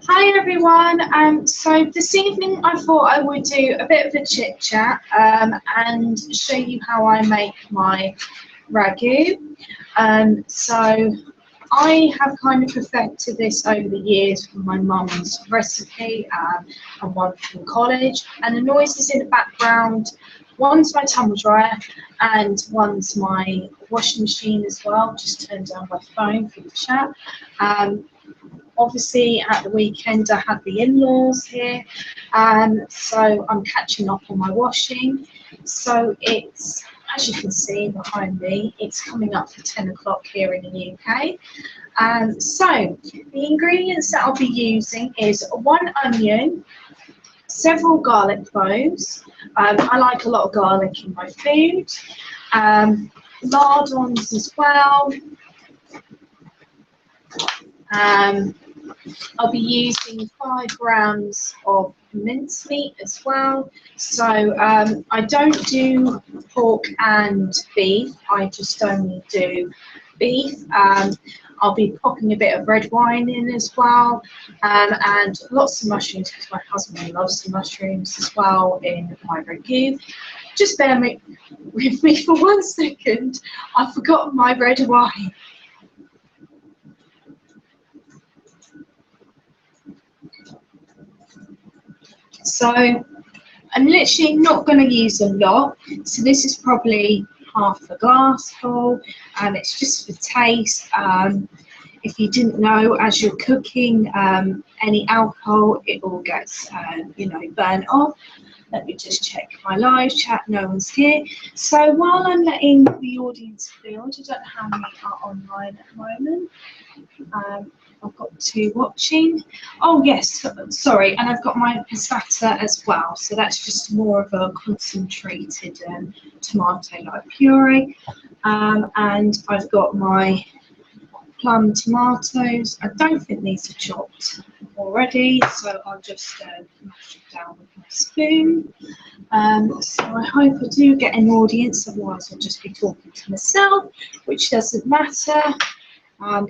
Hi everyone. So this evening I thought I would do a bit of a chit chat and show you how I make my ragu. So I have kind of perfected this over the years from my mum's recipe and one from college. And the noises in the background, one's my tumble dryer and one's my washing machine as well. Just turned down my phone for the chat. Obviously at the weekend I had the in-laws here, so I'm catching up on my washing. So it's, as you can see behind me, it's coming up for 10 o'clock here in the UK. So the ingredients that I'll be using is 1 onion, several garlic cloves. I like a lot of garlic in my food. Lardons as well. I'll be using 5 grams of mincemeat as well. So I don't do pork and beef, I just only do beef. I'll be popping a bit of red wine in as well, and lots of mushrooms because my husband loves the mushrooms as well in my ragu. Just bear with me for 1 second, I've forgotten my red wine. So I'm literally not going to use a lot, so this is probably half a glass full, and it's just for taste. If you didn't know, as you're cooking, any alcohol, it all gets burnt off. Let me just check my live chat, no one's here. So while I'm letting the audience build, I don't know how many are online at the moment. I've got 2 watching. Oh yes, sorry, and I've got my passata as well. So that's just more of a concentrated tomato-like puree. And I've got my plum tomatoes. I don't think these are chopped already, so I'll just mash it down with my spoon. So I hope I do get an audience, otherwise I'll just be talking to myself, which doesn't matter.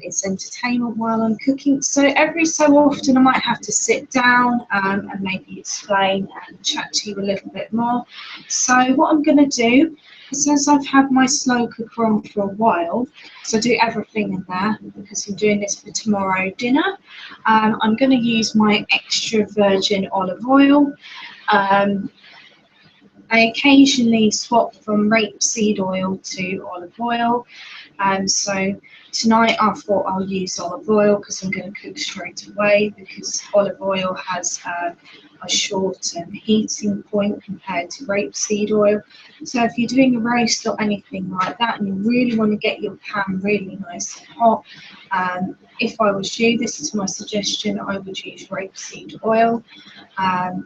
It's entertainment while I'm cooking. So every so often I might have to sit down and maybe explain and chat to you a little bit more. So what I'm going to do is, as I've had my slow cooker on for a while, so I do everything in there because I'm doing this for tomorrow dinner, I'm going to use my extra virgin olive oil. I occasionally swap from rapeseed oil to olive oil. So tonight I thought I'll use olive oil because I'm going to cook straight away, because olive oil has a short heating point compared to rapeseed oil. So if you're doing a roast or anything like that and you really want to get your pan really nice and hot, if I was you, this is my suggestion, I would use rapeseed oil.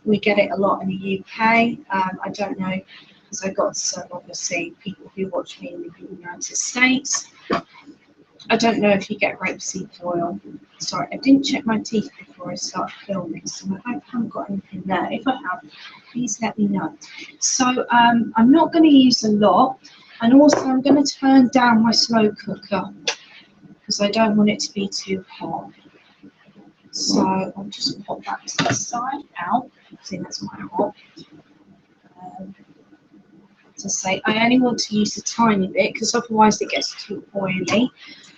We get it a lot in the UK. I don't know, because I've got some obviously people who watch me in the United States. I don't know if you get rapeseed oil. Sorry, I didn't check my teeth before I start filming, so I hope I haven't got anything there. If I have, please let me know. So I'm not going to use a lot, and also I'm going to turn down my slow cooker because I don't want it to be too hot. So I'll just pop that to the side now. See, that's quite hot. As I say, I only want to use a tiny bit because otherwise it gets too oily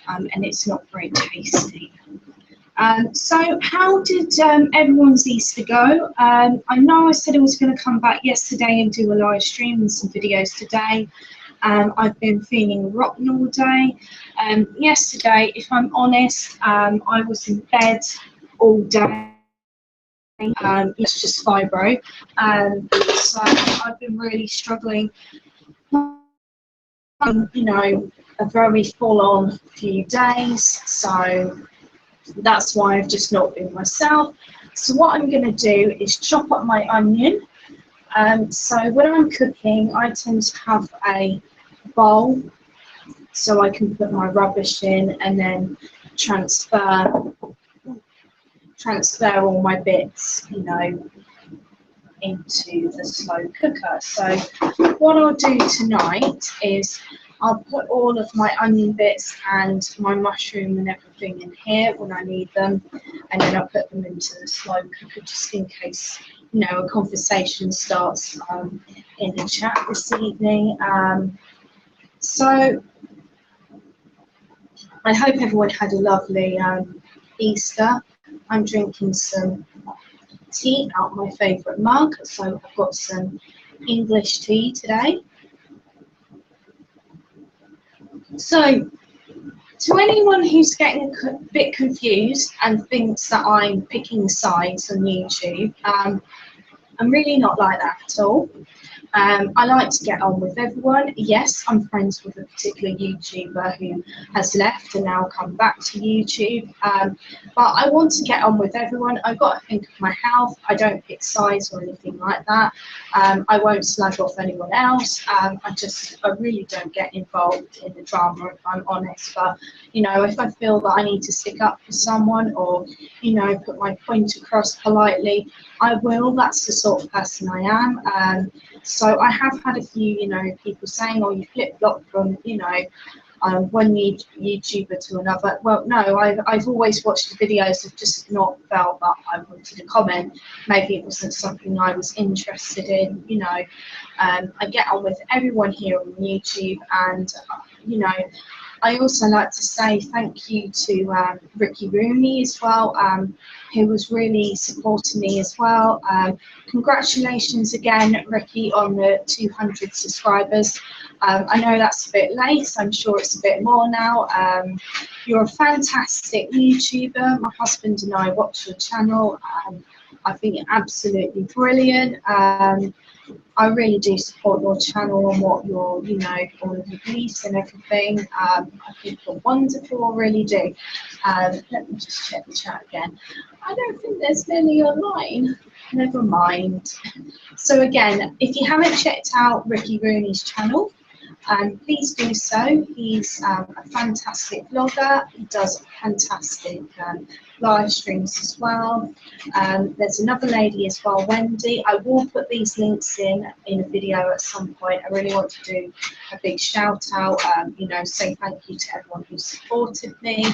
and it's not very tasty. So how did everyone's Easter go? I know I said I was going to come back yesterday and do a live stream and some videos today. I've been feeling rotten all day. Yesterday, if I'm honest, I was in bed all day. It's just fibro, so I've been really struggling. A very full-on few days, so that's why I've just not been myself. So what I'm going to do is chop up my onion. So when I'm cooking, I tend to have a bowl so I can put my rubbish in and then transfer all my bits, into the slow cooker. So what I'll do tonight is I'll put all of my onion bits and my mushroom and everything in here when I need them, and then I'll put them into the slow cooker just in case, you know, a conversation starts in the chat this evening. So I hope everyone had a lovely Easter. I'm drinking some tea out my favourite mug, so I've got some English tea today. So, to anyone who's getting a bit confused and thinks that I'm picking sides on YouTube, I'm really not like that at all. I like to get on with everyone. Yes, I'm friends with a particular YouTuber who has left and now come back to YouTube. But I want to get on with everyone. I've got to think of my health. I don't pick sides or anything like that. I won't slag off anyone else. I really don't get involved in the drama, if I'm honest. But, you know, if I feel that I need to stick up for someone or, you know, put my point across politely, I will. That's the sort of person I am. So I have had a few, you know, people saying, "Oh, you flip-flop from, you know, one YouTuber to another." Well, no, I've always watched the videos. I've just not felt that I wanted to comment. Maybe it wasn't something I was interested in, you know. I get on with everyone here on YouTube, and, you know, I also like to say thank you to Ricky Rooney as well, who was really supporting me as well. Congratulations again, Ricky, on the 200 subscribers. I know that's a bit late, I'm sure it's a bit more now. You're a fantastic YouTuber. My husband and I watch your channel. I think you're absolutely brilliant. I really do support your channel and what you're, you know, all of your beliefs and everything. I think you're wonderful, I really do. Let me just check the chat again. I don't think there's many online. Never mind. So again, if you haven't checked out Ricky Rooney's channel, please do so. He's a fantastic vlogger. He does fantastic live streams as well. There's another lady as well, Wendy. I will put these links in a video at some point. I really want to do a big shout out, you know, say thank you to everyone who supported me.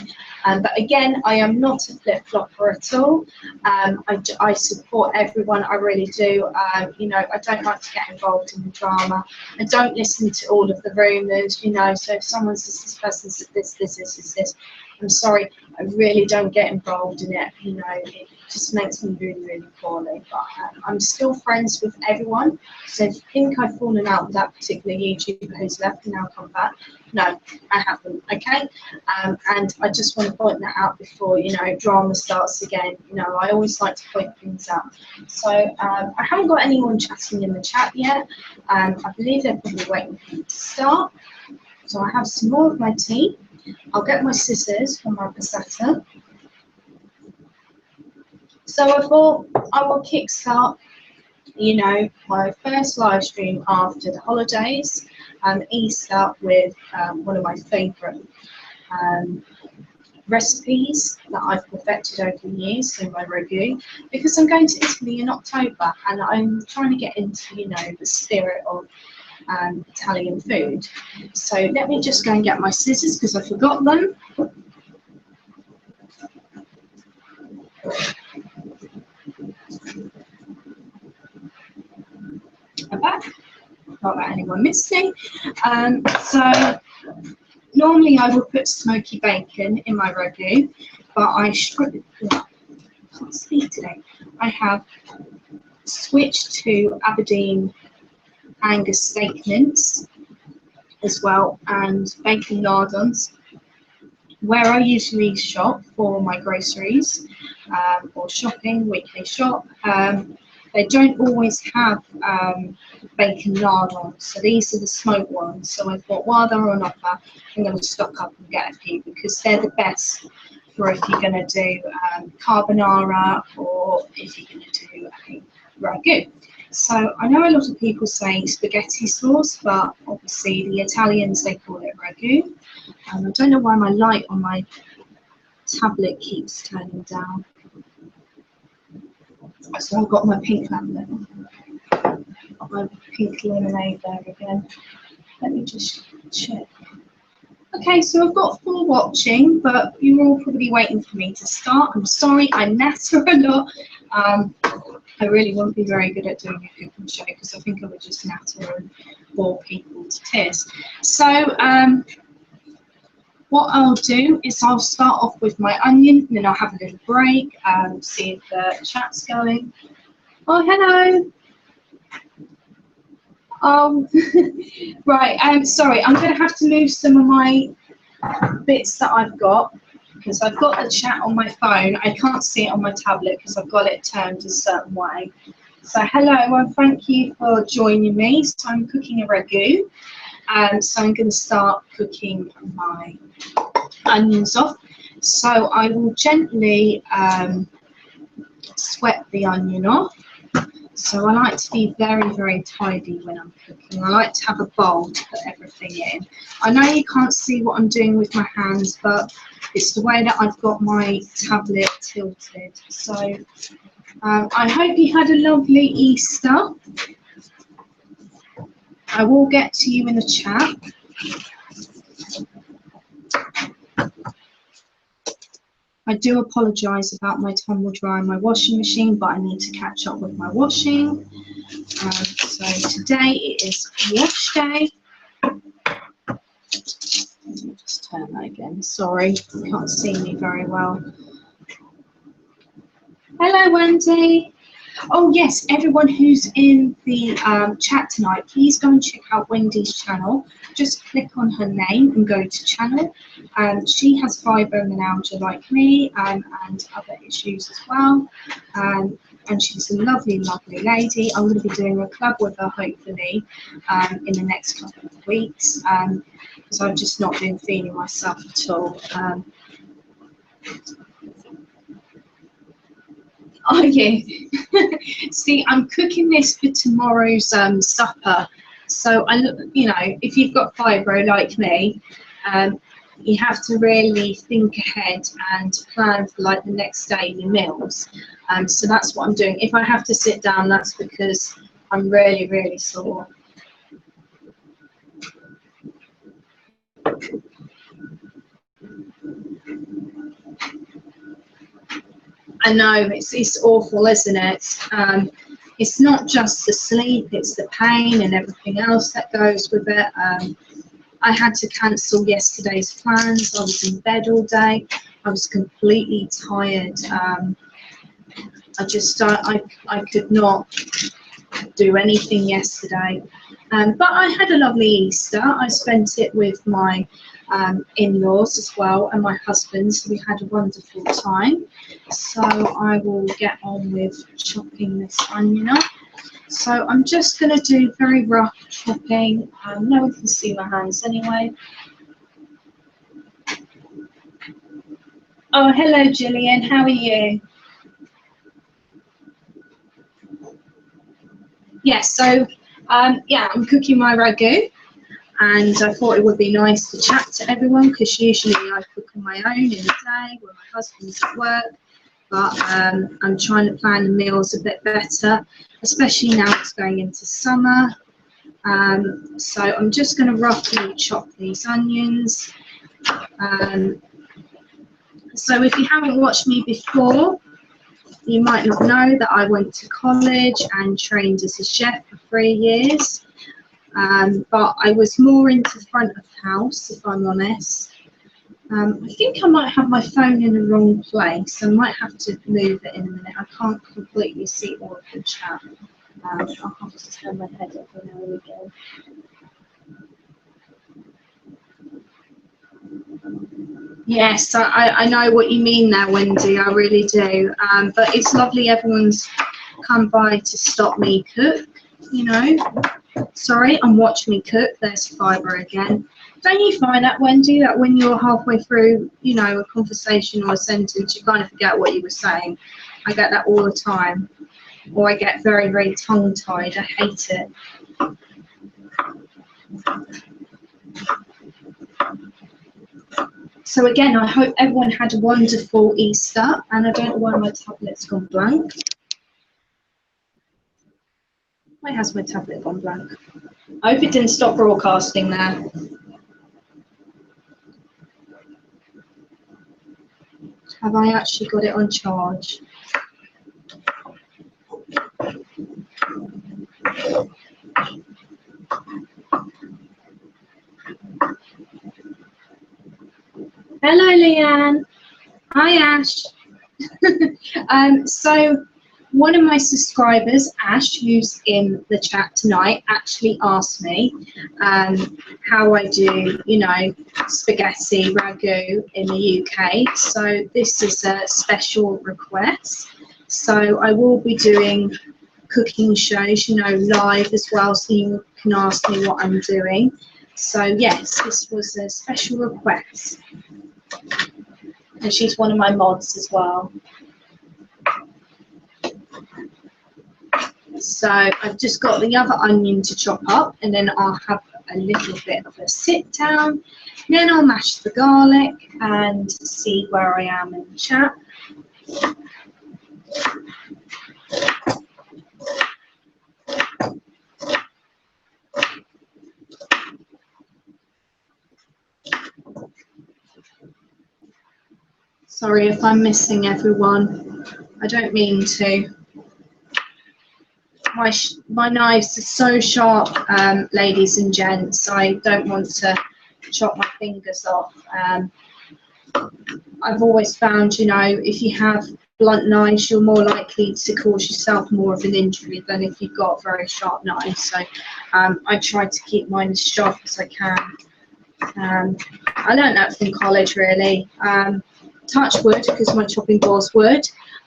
But again, I am not a flip-flopper at all. I support everyone, I really do. You know, I don't like to get involved in the drama. I don't listen to all of the rumours, you know, so if someone says this person said this, I'm sorry, I really don't get involved in it, you know, it just makes me really, really poorly. But I'm still friends with everyone, so if you think I've fallen out with that particular YouTuber who's left and now come back, no, I haven't, okay? And I just want to point that out before, you know, drama starts again. You know, I always like to point things out. So I haven't got anyone chatting in the chat yet. I believe they're probably waiting for me to start. So I have some more of my tea. I'll get my scissors from my passata. So I thought I will kickstart, you know, my first live stream after the holidays, Easter, with one of my favourite recipes that I've perfected over the years in my review, because I'm going to Italy in October and I'm trying to get into, you know, the spirit of Italian food. So let me just go and get my scissors because I forgot them. I'm back. Not that anyone missed me. So normally I would put smoky bacon in my ragu, but I can't speak today. I have switched to Aberdeen Angus steak mince as well, and bacon lardons. Where I usually shop for my groceries or shopping, weekly shop, they don't always have bacon lardons, so these are the smoked ones. So I thought while they're on offer, I'm going to stock up and get a few because they're the best for if you're going to do carbonara or if you're going to do a ragu. So I know a lot of people say spaghetti sauce, but obviously the Italians, they call it ragu. I don't know why my light on my tablet keeps turning down. So I've got my pink lemonade. Got my pink lemonade there again. Let me just check. Okay, so I've got 4 watching, but you're all probably waiting for me to start. I'm sorry, I natter a lot. I really won't be very good at doing a cooking show because I think I would just natter and bore people to tears. So what I'll do is I'll start off with my onion, and then I'll have a little break, see if the chat's going. Oh, hello. Right, sorry, I'm going to have to move some of my bits that I've got because I've got the chat on my phone. I can't see it on my tablet because I've got it turned a certain way. So hello, and thank you for joining me. So I'm cooking a ragu, so I'm going to start cooking my onions off. So I will gently sweat the onion off. So I like to be very, very tidy when I'm cooking. I like to have a bowl to put everything in. I know you can't see what I'm doing with my hands, but it's the way that I've got my tablet tilted. So I hope you had a lovely Easter. I will get to you in the chat. I do apologise about my tumble dryer and my washing machine, but I need to catch up with my washing. So today it is wash day. Let me just turn that again. Sorry, you can't see me very well. Hello, Wendy. Oh yes, everyone who's in the chat tonight, please go and check out Wendy's channel. Just click on her name and go to channel. She has fibromyalgia like me and other issues as well. And she's a lovely, lovely lady. I'm going to be doing a club with her hopefully in the next couple of weeks because I've just not been feeling myself at all. Oh yeah. See, I'm cooking this for tomorrow's supper. So you know, if you've got fibro like me, you have to really think ahead and plan for like the next day, your meals. So that's what I'm doing. If I have to sit down, that's because I'm really, really sore. I know, it's awful, isn't it? It's not just the sleep, it's the pain and everything else that goes with it. I had to cancel yesterday's plans. I was in bed all day. I was completely tired. I could not do anything yesterday. But I had a lovely Easter. I spent it with my in-laws as well and my husband, so we had a wonderful time. So I will get on with chopping this onion up. So I'm just going to do very rough chopping. No one can see my hands anyway. Oh, hello Gillian, how are you? Yes, so yeah, I'm cooking my ragu. And I thought it would be nice to chat to everyone because usually I cook on my own in the day when my husband's at work. But I'm trying to plan the meals a bit better, especially now it's going into summer. So I'm just going to roughly chop these onions. So if you haven't watched me before, you might not know that I went to college and trained as a chef for 3 years. But I was more into front of house, if I'm honest. I think I might have my phone in the wrong place. I might have to move it in a minute. I can't completely see all of the chat. I'll have to turn my head up and there we go. Yes, I know what you mean there, Wendy, I really do. But it's lovely everyone's come by to stop me cook, you know. Sorry, and watch me cook. There's fibre again. Don't you find that, Wendy, that when you're halfway through, you know, a conversation or a sentence, you kind of forget what you were saying? I get that all the time. Or I get very, very tongue-tied. I hate it. So again, I hope everyone had a wonderful Easter, and I don't know why my tablet's gone blank. Why has my tablet gone blank? I hope it didn't stop broadcasting there. Have I actually got it on charge? Hello, Leanne. Hi, Ash. So one of my subscribers, Ash, who's in the chat tonight, actually asked me how I do, you know, spaghetti ragu in the UK. So this is a special request. So I will be doing cooking shows, you know, live as well, so you can ask me what I'm doing. So yes, this was a special request. And she's one of my mods as well. So I've just got the other onion to chop up, and then I'll have a little bit of a sit down. Then I'll mash the garlic and see where I am in the chat. Sorry if I'm missing everyone. I don't mean to. My knives are so sharp, ladies and gents. I don't want to chop my fingers off. I've always found, you know, if you have blunt knives, you're more likely to cause yourself more of an injury than if you've got very sharp knives. So I try to keep mine as sharp as I can. I learned that from college, really. Touch wood, because my chopping board's wood.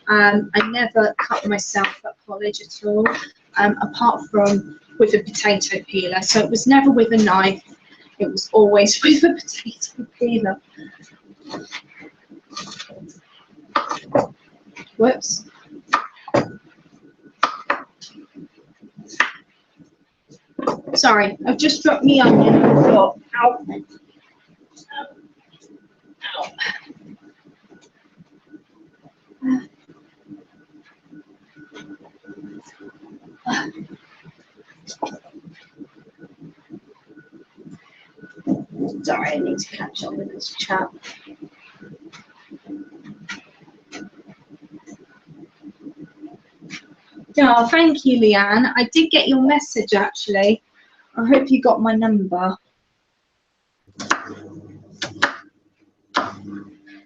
I never cut myself at college at all, apart from with a potato peeler. So it was never with a knife, it was always with a potato peeler. Whoops. Sorry, I've just dropped the onion on the floor. Ow. Ow. Sorry, I need to catch up with this chat. Oh, thank you, Leanne. I did get your message, actually. I hope you got my number.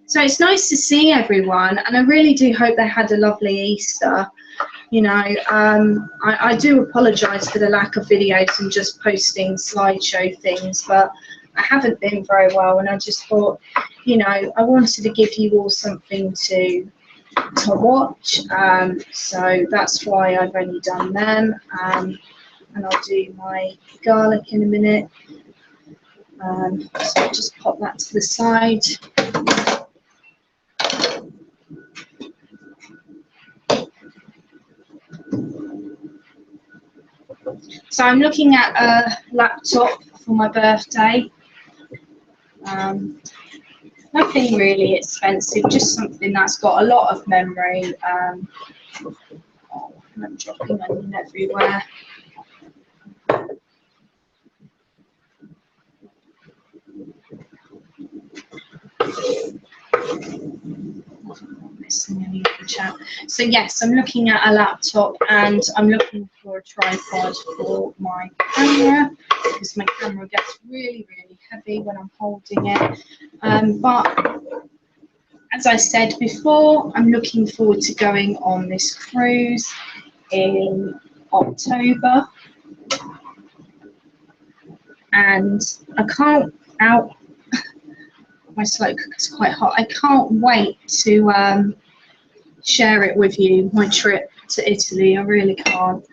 So it's nice to see everyone, and I really do hope they had a lovely Easter. You know, I do apologise for the lack of videos and just posting slideshow things, but I haven't been very well, and I just thought, you know, I wanted to give you all something to watch, so that's why I've only done them, and I'll do my garlic in a minute. So I'll just pop that to the side. So I'm looking at a laptop for my birthday. Nothing really expensive, just something that's got a lot of memory. Oh, I'm dropping onion everywhere. Missing any of the chat. So yes, I'm looking at a laptop, and I'm looking for a tripod for my camera, because my camera gets really, really heavy when I'm holding it. But as I said before, I'm looking forward to going on this cruise in October, and I can't out. My slow cooker's quite hot. I can't wait to share it with you, my trip to Italy. I really can't.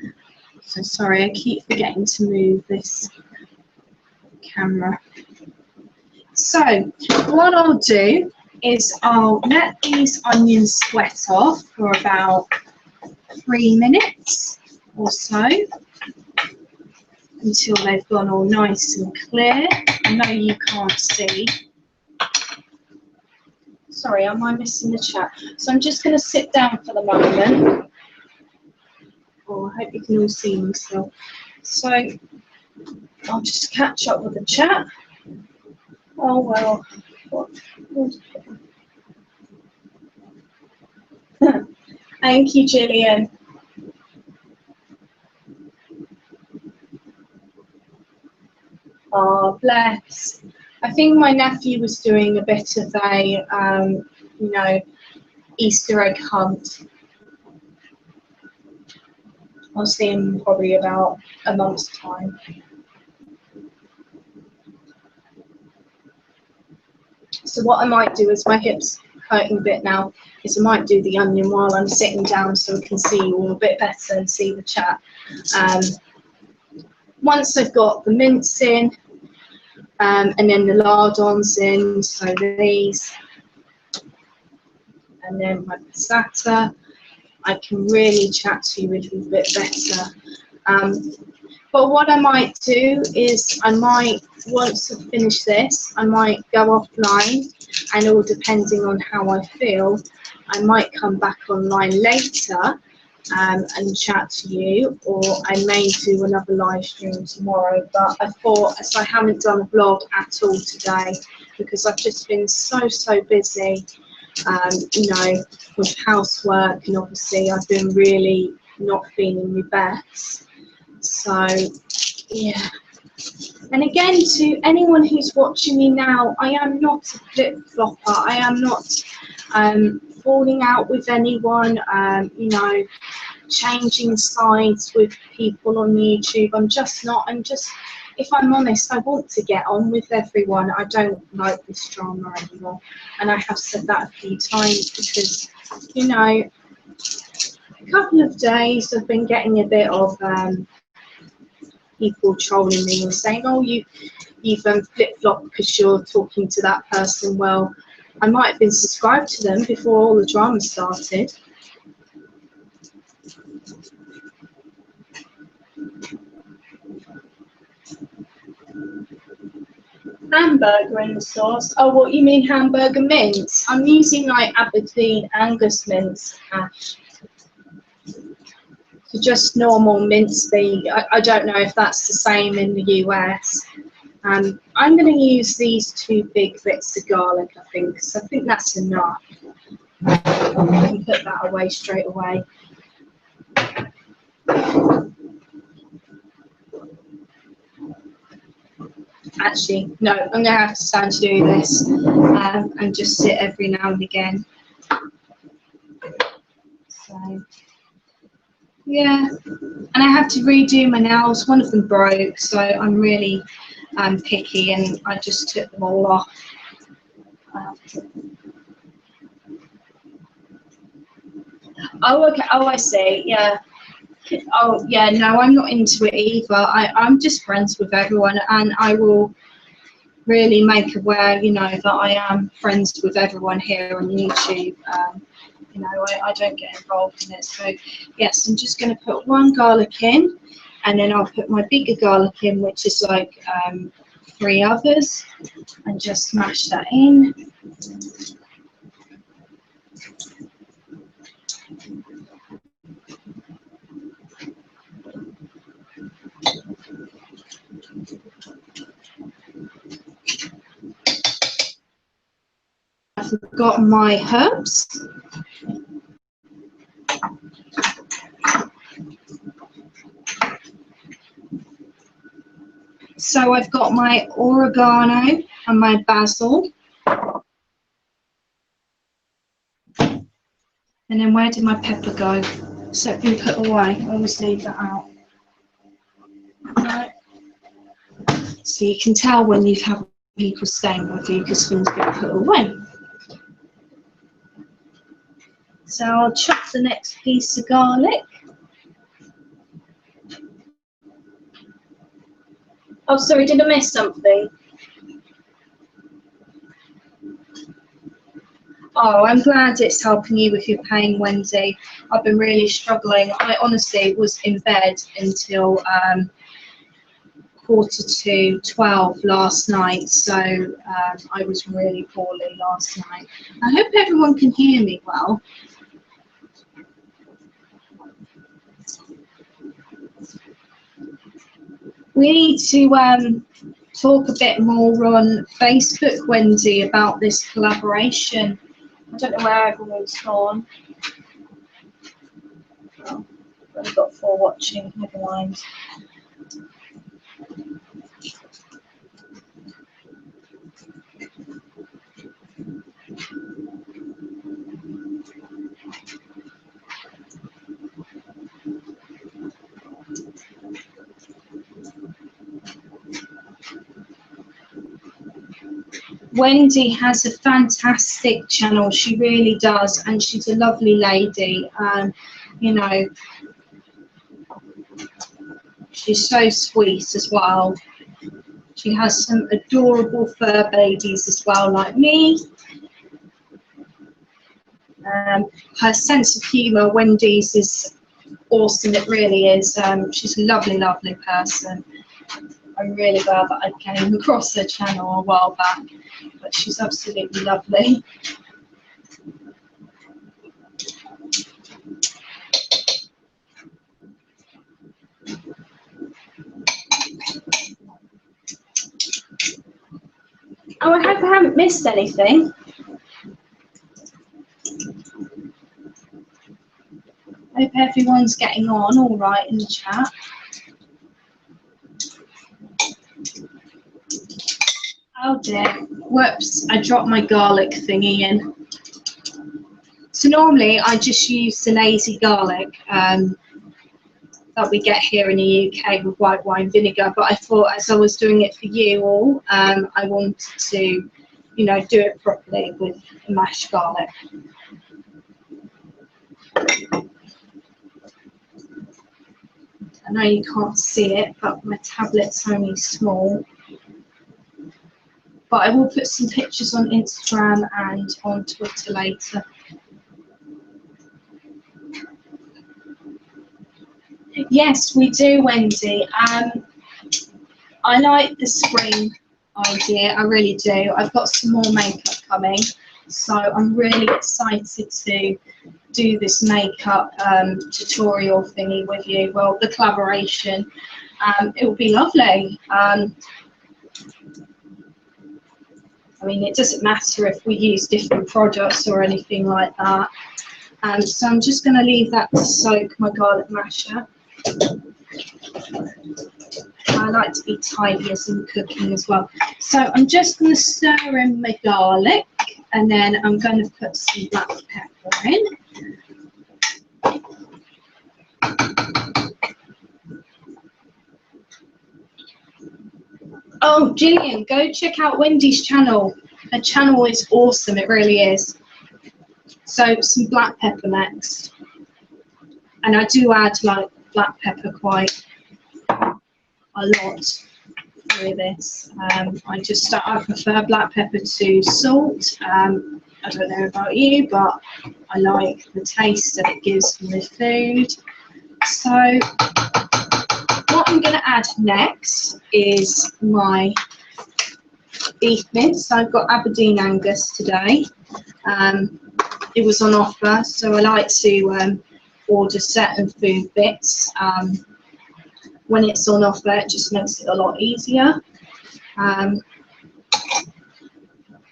So sorry, I keep forgetting to move this camera. So what I'll do is I'll let these onions sweat off for about 3 minutes or so, until they've gone all nice and clear. I know you can't see. Sorry, am I missing the chat? So I'm just going to sit down for the moment. Oh, I hope you can all see me still. So I'll just catch up with the chat. Oh well. Thank you, Gillian. Oh, bless. I think my nephew was doing a bit of a, you know, Easter egg hunt. I'll see him probably about a month's time. So what I might do is, my hips hurting a bit now, is I might do the onion while I'm sitting down so I can see you all a bit better and see the chat. Once I've got the mince in, and then the lardons in, so these, and then my passata, I can really chat to you a little bit better. But what I might do is, I might, once I finish this, I might go offline, and all depending on how I feel, I might come back online later and chat to you, or I may do another live stream tomorrow. But I thought, as I haven't done a vlog at all today, because I've just been so busy, you know, with housework, and obviously I've been really not feeling my best. So yeah. And again, to anyone who's watching me now, I am not a flip-flopper. I am not falling out with anyone, you know, changing sides with people on YouTube. I'm just not. I'm just, if I'm honest, I want to get on with everyone. I don't like this drama anymore. And I have said that a few times because, you know, a couple of days I've been getting a bit of people trolling me and saying, oh, you've flip-flopped because you're talking to that person. Well, I might have been subscribed to them before all the drama started. Hamburger in the sauce. Oh, what you mean hamburger mince? I'm using like Aberdeen Angus mince hash. So just normal mince meat. I don't know if that's the same in the US. I'm going to use these 2 big bits of garlic, I think, because I think that's enough. I can put that away straight away. Actually, no, I'm going to have to stand to do this and just sit every now and again. So, yeah, and I have to redo my nails. One of them broke, so I'm really picky, and I just took them all off. Oh, okay. Oh, I see. Yeah. Oh, yeah. No, I'm not into it either. I'm just friends with everyone, and I will really make aware, you know, that I am friends with everyone here on YouTube. You know, I don't get involved in it. So, yes, I'm just going to put 1 garlic in, and then I'll put my bigger garlic in, which is like 3 others, and just smash that in. I've forgotten my herbs. So I've got my oregano and my basil. And then where did my pepper go? So it's been put away. I always leave that out. Right. So you can tell when you've had people staying with you because things get put away. So I'll chop the next piece of garlic. Oh, sorry, did I miss something? Oh, I'm glad it's helping you with your pain, Wendy. I've been really struggling. I honestly was in bed until 11:45 last night, so I was really poorly last night. I hope everyone can hear me well. We need to talk a bit more on Facebook, Wendy, about this collaboration. I don't know where everyone's gone. Oh, I've only got 4 watching, never mind. Wendy has a fantastic channel, she really does, and she's a lovely lady. You know, she's so sweet as well. She has some adorable fur babies as well, like me. Her sense of humour, Wendy's, is awesome, it really is. She's a lovely, lovely person. I'm really glad that I came across her channel a while back, but she's absolutely lovely. Oh, I hope I haven't missed anything. I hope everyone's getting on all right in the chat. Oh dear, whoops, I dropped my garlic thingy in. So normally I just use the lazy garlic that we get here in the UK with white wine vinegar, but I thought as I was doing it for you all, I wanted to, you know, do it properly with mashed garlic. I know you can't see it, but my tablet's only small. But I will put some pictures on Instagram and on Twitter later. Yes, we do, Wendy. I like the spring idea, I really do. I've got some more makeup coming, so I'm really excited to do this makeup tutorial thingy with you. Well, the collaboration. It will be lovely. I mean, it doesn't matter if we use different products or anything like that. So I'm just going to leave that to soak, my garlic masher. I like to be tidy as I'm cooking as well. So I'm just going to stir in my garlic, and then I'm going to put some black pepper in. Oh, Gillian, go check out Wendy's channel. Her channel is awesome, it really is. So some black pepper next. And I do add like black pepper quite a lot through this. I prefer black pepper to salt. I don't know about you, but I like the taste that it gives from the food. So what I'm going to add next is my beef mince. So I've got Aberdeen Angus today. It was on offer, so I like to order certain food bits. When it's on offer, it just makes it a lot easier. And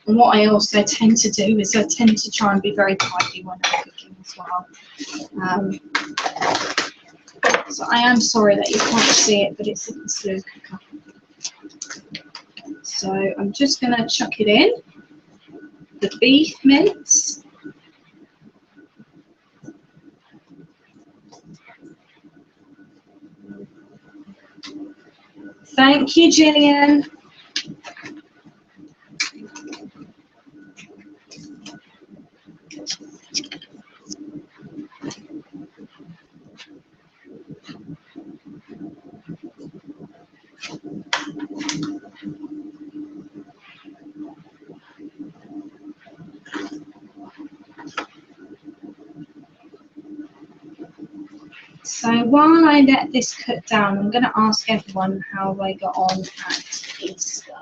what I also tend to do is I tend to try and be very tidy when I'm cooking as well. So I am sorry that you can't see it, but it's a slow cooker. So I'm just going to chuck it in, the beef mince. Thank you, Gillian. So while I let this cook down, I'm going to ask everyone how they got on at Easter.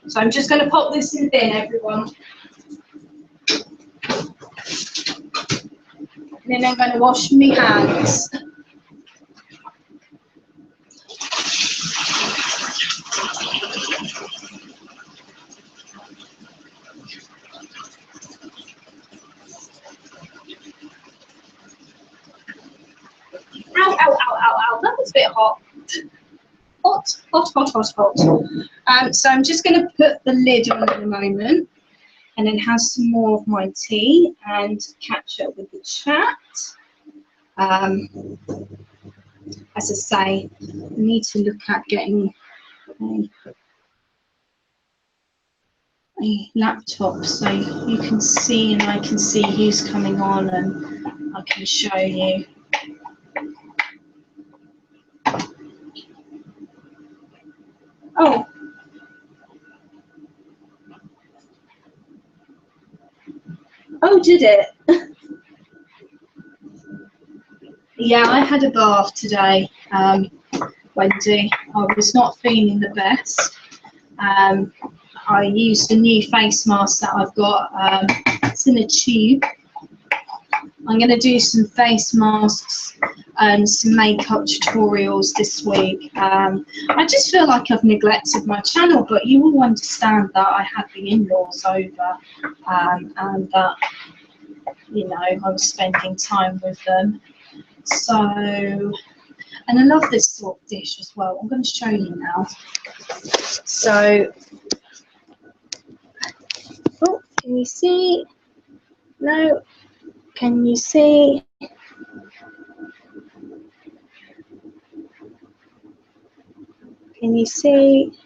So I'm just going to pop this in the bin, everyone. And then I'm going to wash my hands. hot, hot, hot, hot, hot. So I'm just going to put the lid on in a moment and then have some more of my tea and catch up with the chat. As I say, I need to look at getting a laptop so you can see and I can see who's coming on and I can show you. Oh, did it? Yeah, I had a bath today, Wendy. I was not feeling the best. I used a new face mask that I've got. It's in a tube. I'm going to do some face masks and some makeup tutorials this week. I just feel like I've neglected my channel, but you will understand that I had the in-laws over and that, you know, I was spending time with them. So, and I love this sort of dish as well. I'm going to show you now. So, oh, can you see? No, can you see? Can you see?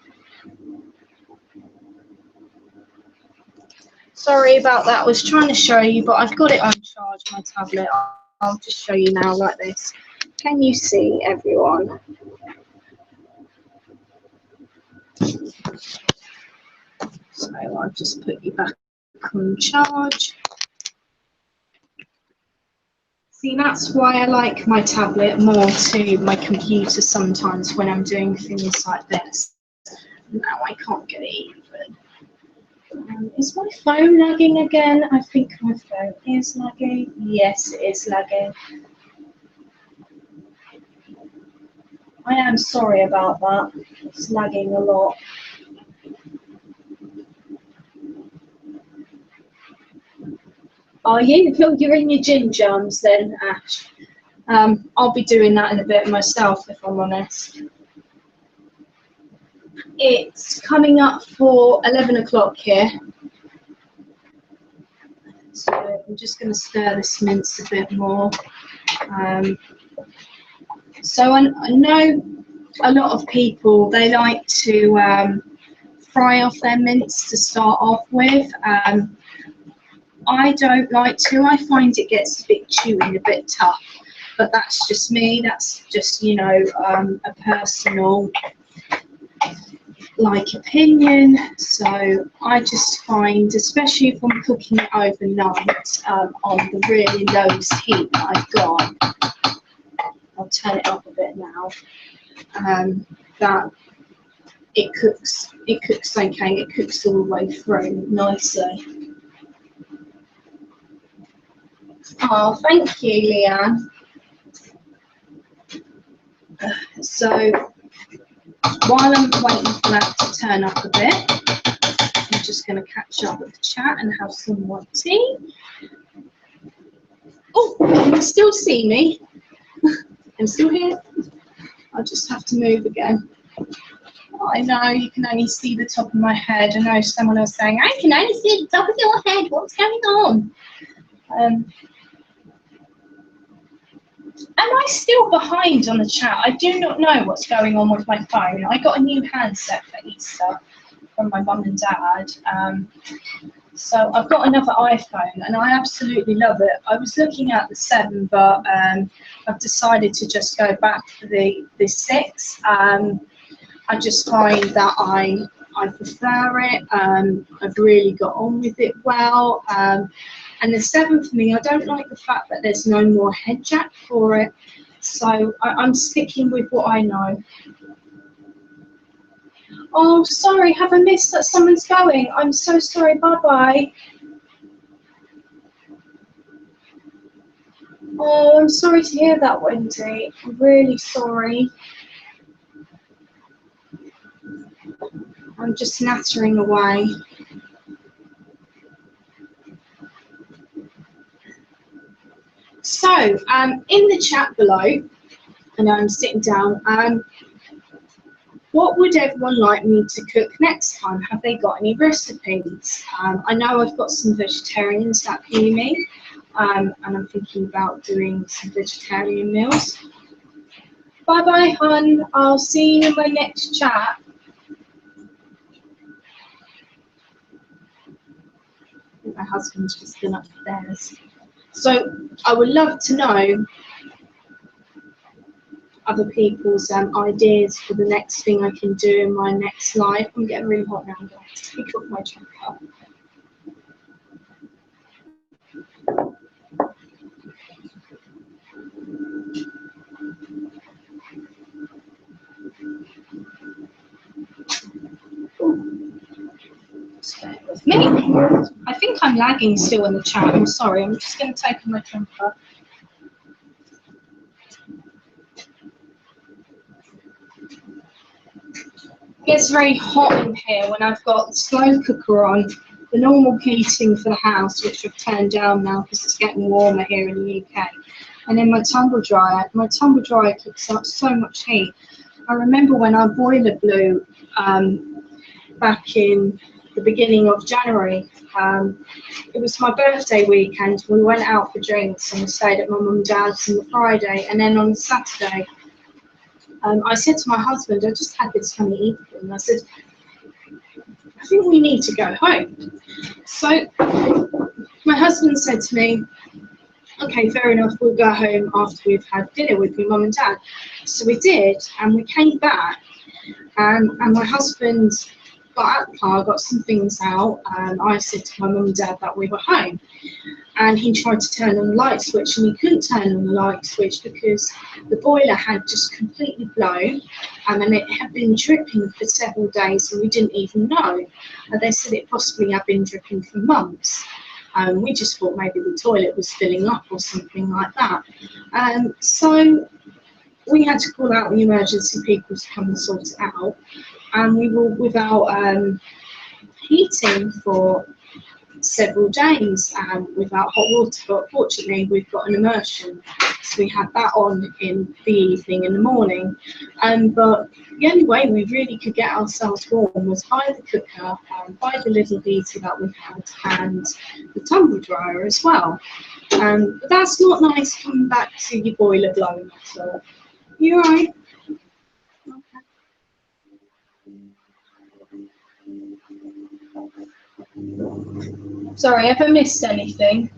Sorry about that. I was trying to show you, but I've got it on charge, my tablet. I'll just show you now like this. Can you see, everyone? So I'll just put you back on charge. See, that's why I like my tablet more to my computer sometimes when I'm doing things like this. Now I can't get it even. Is my phone lagging again? I think my phone is lagging. Yes, it is lagging. I am sorry about that. It's lagging a lot. Are you? You're in your gym jams then, Ash. I'll be doing that in a bit myself, if I'm honest. It's coming up for 11 o'clock here. So I'm just going to stir this mince a bit more. So I know a lot of people, they like to fry off their mince to start off with. I don't like to. I find it gets a bit chewy and a bit tough. But that's just me. That's just, you know, a personal opinion. So I just find, especially if I'm cooking it overnight on the really lowest heat that I've got, I'll turn it up a bit now, that it cooks okay, it cooks all the way through nicely. Oh, thank you, Leanne. So while I'm waiting for that to turn up a bit, I'm just going to catch up with the chat and have some more tea. Oh, can you still see me? I'm still here. I'll just have to move again. I know you can only see the top of my head. I know someone was saying, I can only see the top of your head. What's going on? Am I still behind on the chat? I do not know what's going on with my phone. I got a new handset for Easter from my mum and dad. So I've got another iPhone and I absolutely love it. I was looking at the 7, but I've decided to just go back for the 6. I just find that I prefer it. I've really got on with it well. And the 7 for me, I don't like the fact that there's no more head jack for it. So I'm sticking with what I know. Oh, sorry, have I missed that someone's going? I'm so sorry, bye-bye. Oh, I'm sorry to hear that, Wendy. I'm really sorry. I'm just nattering away. So, in the chat below, and I'm sitting down, What would everyone like me to cook next time? Have they got any recipes? I know I've got some vegetarians that view me, and I'm thinking about doing some vegetarian meals. Bye bye, hun. I'll see you in my next chat. My husband's just been upstairs. So I would love to know other people's ideas for the next thing I can do in my next live. I'm getting really hot now, guys. Take off my jumper. Just bear with me. I think I'm lagging still in the chat. I'm sorry. I'm just going to take off my jumper. It gets very hot in here when I've got the slow cooker on, the normal heating for the house, which I've turned down now because it's getting warmer here in the UK. And then my tumble dryer cooks up so much heat. I remember when our boiler blew back in the beginning of January. It was my birthday weekend. We went out for drinks and we stayed at my mum and dad's on the Friday, and then on Saturday I said to my husband, I just had this funny evening, and I said, I think we need to go home. So my husband said to me, okay, fair enough, we'll go home after we've had dinner with your mum and dad. So we did, and we came back, and my husband got out the car, got some things out, and I said to my mum and dad that we were home. And he tried to turn on the light switch, and he couldn't turn on the light switch because the boiler had just completely blown, and it had been dripping for several days, and we didn't even know. And they said it possibly had been dripping for months. We just thought maybe the toilet was filling up or something like that. So we had to call out the emergency people to come and sort it out, and we were without heating for several days without hot water, but fortunately we've got an immersion, so we had that on in the evening and the morning. But the only way we really could get ourselves warm was by the cooker, by the little heater that we had, and the tumble dryer as well. But that's not nice coming back to your boiler blowing at all. You alright? Sorry, have I missed anything?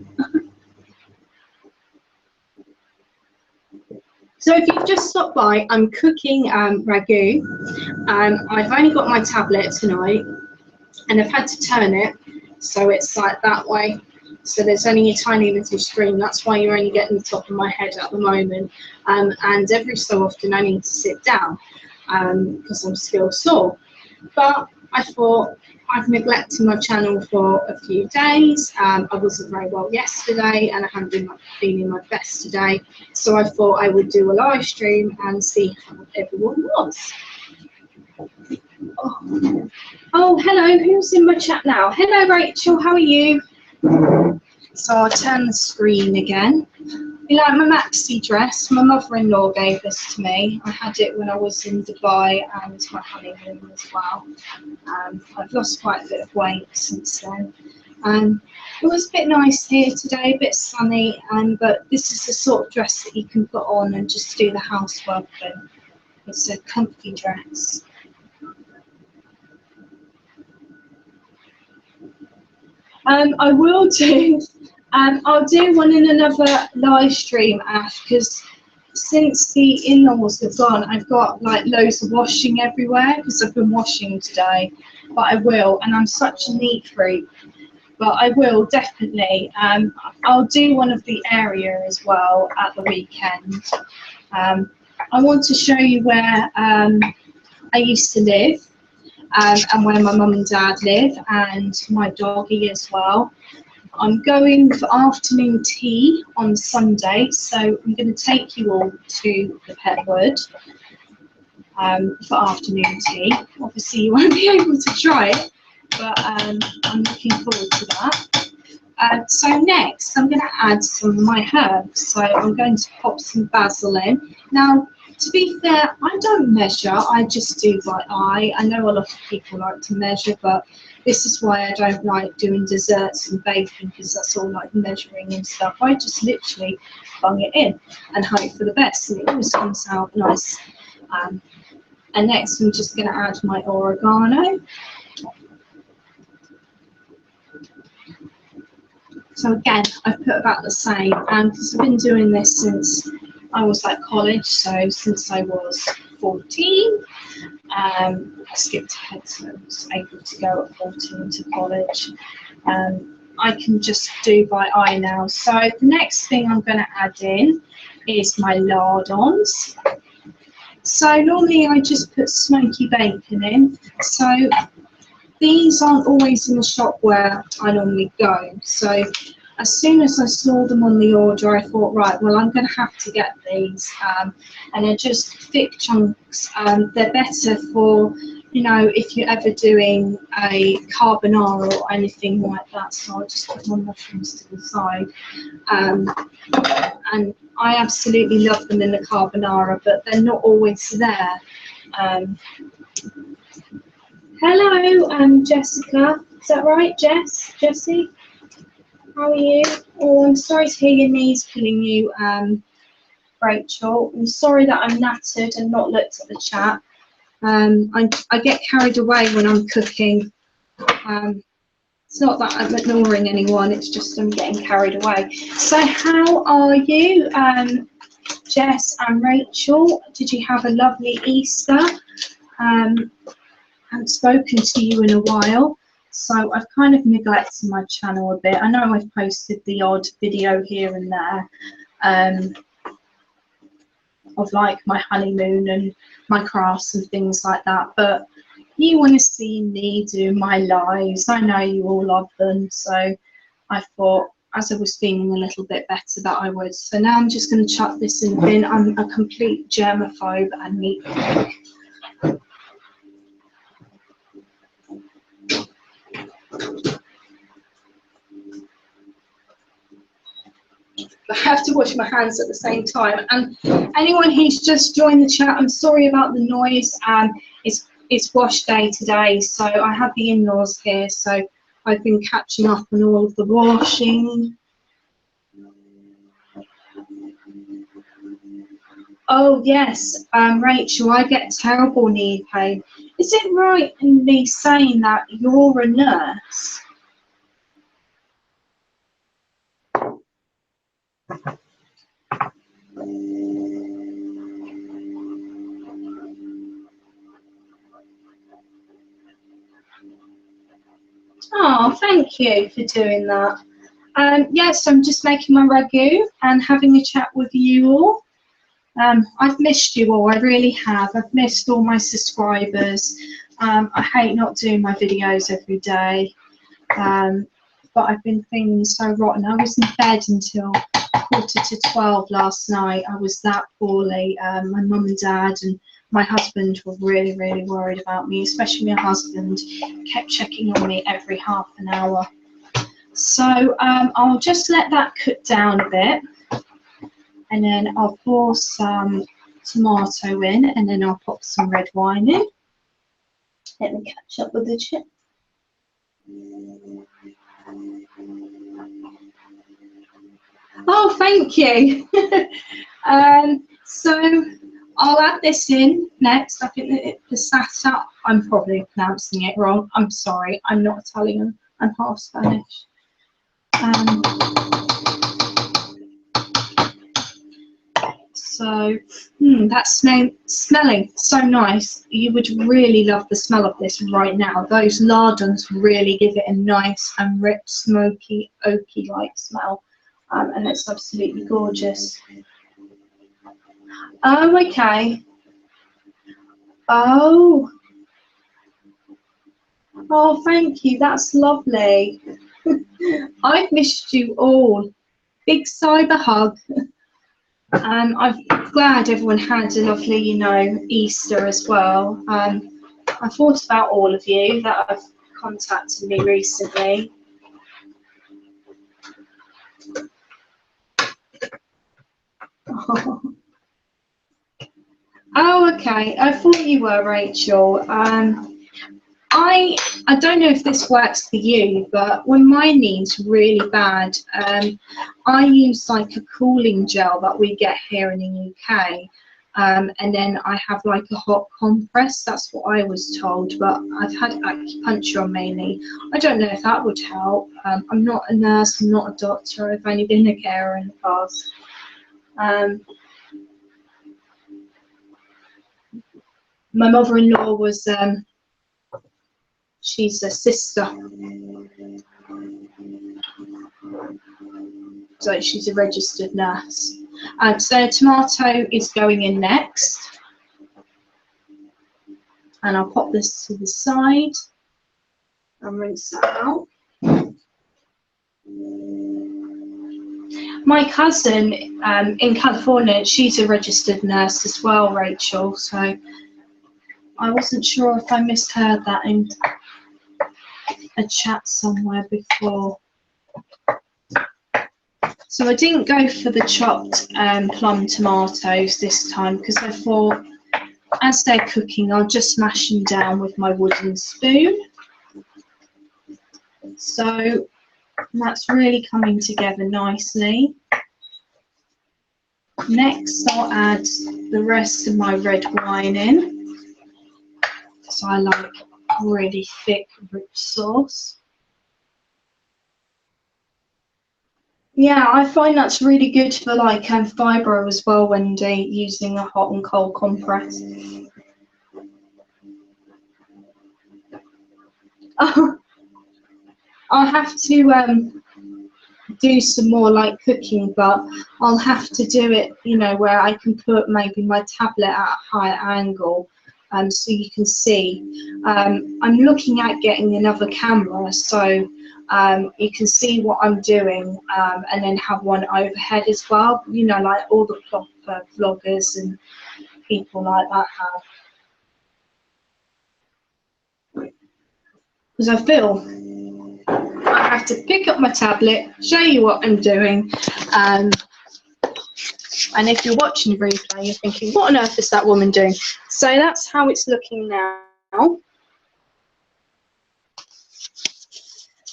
So if you've just stopped by, I'm cooking ragu. I've only got my tablet tonight, and I've had to turn it so it's like that way. So there's only a tiny little screen. That's why you're only getting the top of my head at the moment. And every so often I need to sit down because I'm still sore. But I thought, I've neglected my channel for a few days. I wasn't very well yesterday, and I haven't been feeling my best today. So I thought I would do a live stream and see how everyone was. Oh, hello, who's in my chat now? Hello, Rachel, how are you? So I'll turn the screen again. You like my maxi dress? My mother-in-law gave this to me. I had it when I was in Dubai and my honeymoon as well. I've lost quite a bit of weight since then. It was a bit nice here today, a bit sunny, but this is the sort of dress that you can put on and just do the housework in. It's a comfy dress. I will do. I'll do one in another live stream, Ash, because since the in-laws have gone, I've got like loads of washing everywhere because I've been washing today. But I will, and I'm such a neat freak. But I will definitely. I'll do one of the area as well at the weekend. I want to show you where I used to live. And where my mum and dad live, and my doggy as well. I'm going for afternoon tea on Sunday, so I'm going to take you all to the Petwood for afternoon tea. Obviously you won't be able to try it, but I'm looking forward to that. So next I'm going to add some of my herbs, so I'm going to pop some basil in. Now To be fair, I don't measure, I just do by eye. I know a lot of people like to measure, but this is why I don't like doing desserts and baking, because that's all like measuring and stuff. I just literally bung it in and hope for the best, and it always comes out nice. And next I'm just going to add my oregano. So again, I've put about the same, and because I've been doing this since I was at college, so since I was 14, I skipped ahead, so I was able to go at 14 to college. I can just do by eye now. So the next thing I'm going to add in is my lardons. So normally I just put smoky bacon in. So these aren't always in the shop where I normally go. So as soon as I saw them on the order, I thought, right, well, I'm going to have to get these. And they're just thick chunks. They're better for, you know, if you're ever doing a carbonara or anything like that. So I'll just put my mushrooms to the side. And I absolutely love them in the carbonara, but they're not always there. Hello, Jessica. Is that right, Jessie? How are you? Oh, I'm sorry to hear your knees killing you, Rachel. I'm sorry that I'm nattered and not looked at the chat. I get carried away when I'm cooking. It's not that I'm ignoring anyone, it's just I'm getting carried away. So how are you, Jess and Rachel? Did you have a lovely Easter? I haven't spoken to you in a while, so I've kind of neglected my channel a bit. I know I've posted the odd video here and there of like my honeymoon and my crafts and things like that, but you want to see me do my lives. I know you all love them, so I thought as I was feeling a little bit better that I would. So now I'm just going to chuck this in the bin. I'm a complete germaphobe and meat phobic. I have to wash my hands at the same time. And anyone who's just joined the chat, I'm sorry about the noise. It's wash day today, so I have the in-laws here, so I've been catching up on all of the washing. Oh yes, Rachel, I get terrible knee pain. Is it right in me saying that you're a nurse? Oh, thank you for doing that. Yes, I'm just making my ragu and having a chat with you all. I've missed you all, I really have. I've missed all my subscribers. I hate not doing my videos every day, but I've been feeling so rotten. I was in bed until 11:45 last night. I was that poorly. My mum and dad and my husband were really, really worried about me, especially my husband kept checking on me every half an hour. So I'll just let that cook down a bit, and then I'll pour some tomato in, and then I'll pop some red wine in. Let me catch up with the chip. Oh, thank you. So I'll add this in next. I think that the passata, I'm probably pronouncing it wrong. I'm sorry, I'm not Italian, I'm half Spanish. So that's smelling so nice. You would really love the smell of this right now. Those lardons really give it a nice and rich, smoky, oaky-like smell. And it's absolutely gorgeous. Oh, okay. Oh, thank you. That's lovely. I've missed you all. Big cyber hug. I'm glad everyone had a lovely, you know, Easter as well. I thought about all of you that have contacted me recently. Oh. Oh, okay. I thought you were, Rachel. I don't know if this works for you, but when my knee's really bad, I use like a cooling gel that we get here in the UK, and then I have like a hot compress. That's what I was told, but I've had acupuncture on my knee. I don't know if that would help. I'm not a nurse, I'm not a doctor. I've only been a carer in the past. My mother-in-law was, she's a sister, so she's a registered nurse. So tomato is going in next, and I'll pop this to the side and rinse that out. My cousin in California, she's a registered nurse as well, Rachel, so I wasn't sure if I misheard that in a chat somewhere before. So I didn't go for the chopped plum tomatoes this time because I thought as they're cooking I'll just smash them down with my wooden spoon. So that's really coming together nicely. Next I'll add the rest of my red wine in. So I like really thick, rich sauce. Yeah, I find that's really good for like fibro as well, Wendy, using a hot and cold compress. I'll have to do some more like cooking, but I'll have to do it, you know, where I can put maybe my tablet at a higher angle, so you can see. I'm looking at getting another camera so you can see what I'm doing, and then have one overhead as well, you know, like all the proper vloggers and people like that have. Because I feel I have to pick up my tablet, show you what I'm doing, and if you're watching the replay, you're thinking, what on earth is that woman doing? So that's how it's looking now.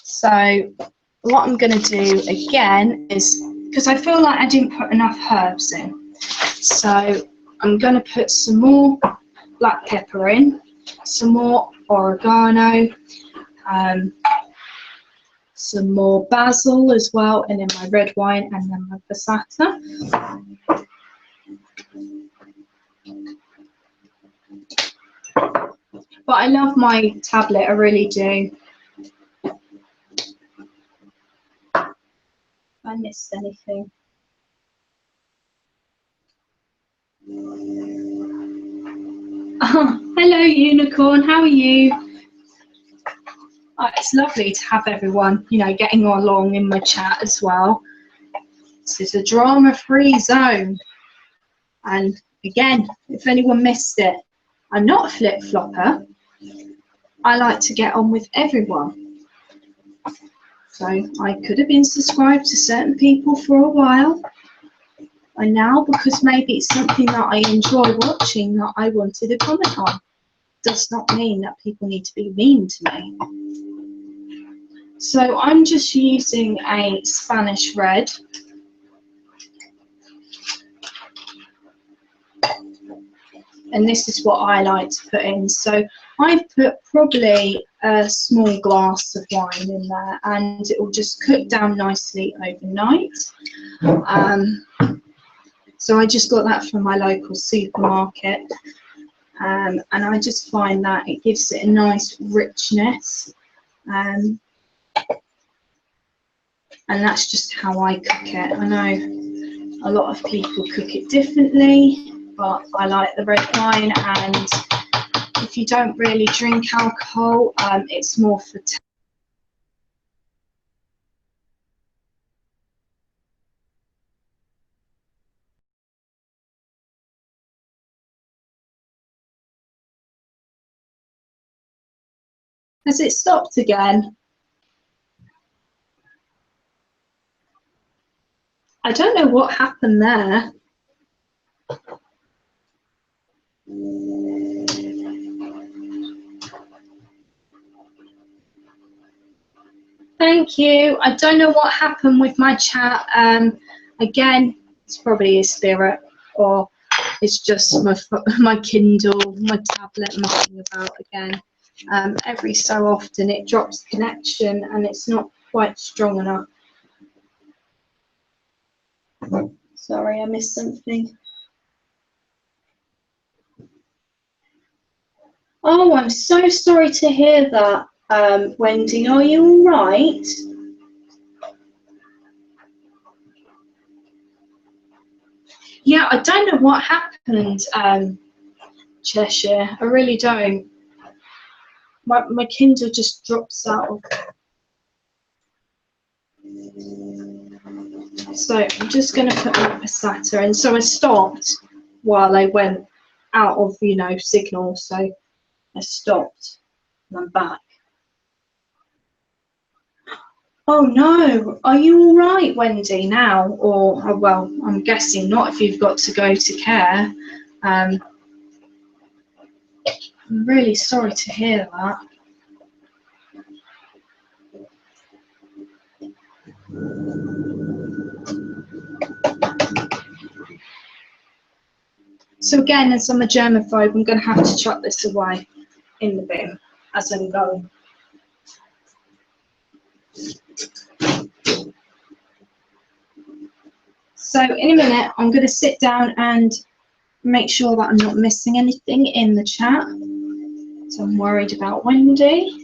So what I'm going to do again is, because I feel like I didn't put enough herbs in, so I'm going to put some more black pepper in, some more oregano, some more basil as well, and then my red wine, and then my passata. But I love my tablet, I really do. If I missed anything. Oh, hello Unicorn, how are you? Oh, it's lovely to have everyone, you know, getting along in my chat as well. This is a drama-free zone. And again, if anyone missed it, I'm not a flip-flopper. I like to get on with everyone. So I could have been subscribed to certain people for a while. And now, because maybe it's something that I enjoy watching that I wanted to comment on, does not mean that people need to be mean to me. So I'm just using a Spanish red. And this is what I like to put in. So I've put probably a small glass of wine in there, and it will just cook down nicely overnight. So I just got that from my local supermarket, and I just find that it gives it a nice richness, and that's just how I cook it. I know a lot of people cook it differently, but I like the red wine, and if you don't really drink alcohol, it's more for Has it stopped again? I don't know what happened there. Thank you. I don't know what happened with my chat. Again, it's probably a spirit, or it's just my Kindle, my tablet mucking about again. Every so often it drops connection and it's not quite strong enough. Sorry, I missed something. Oh, I'm so sorry to hear that, Wendy. Are you all right? Yeah, I don't know what happened, Cheshire. I really don't. My Kindle just drops out. So I'm just going to put my Passata in. So I stopped while I went out of, signal. So I stopped and I'm back. Oh no, are you all right, Wendy, now? Or, well, I'm guessing not if you've got to go to care. I'm really sorry to hear that. So again, as I'm a germaphobe, I'm going to have to chuck this away in the bin as I'm going. So in a minute, I'm going to sit down and make sure that I'm not missing anything in the chat. So I'm worried about Wendy.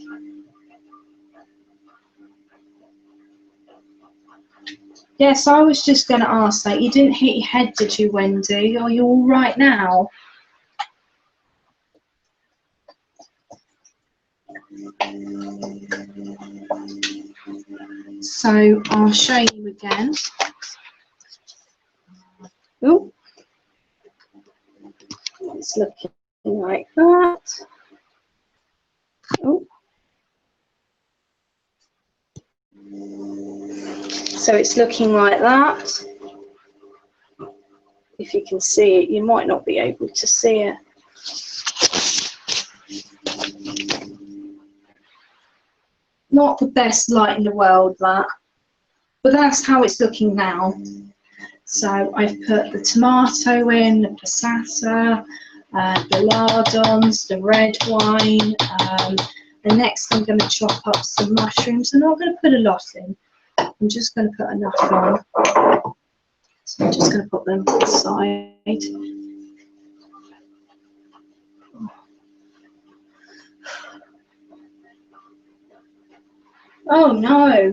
Yes, I was just going to ask that. You didn't hit your head, did you, Wendy? Are you all right now? So I'll show you again. Oh, it's looking like that. Oh. So it's looking like that. If you can see it, you might not be able to see it. Not the best light in the world, that. But that's how it's looking now. So I've put the tomato in, the passata, the lardons, the red wine. And next I'm going to chop up some mushrooms. I'm not going to put a lot in. I'm just going to put enough on. So I'm just going to put them aside. Oh no.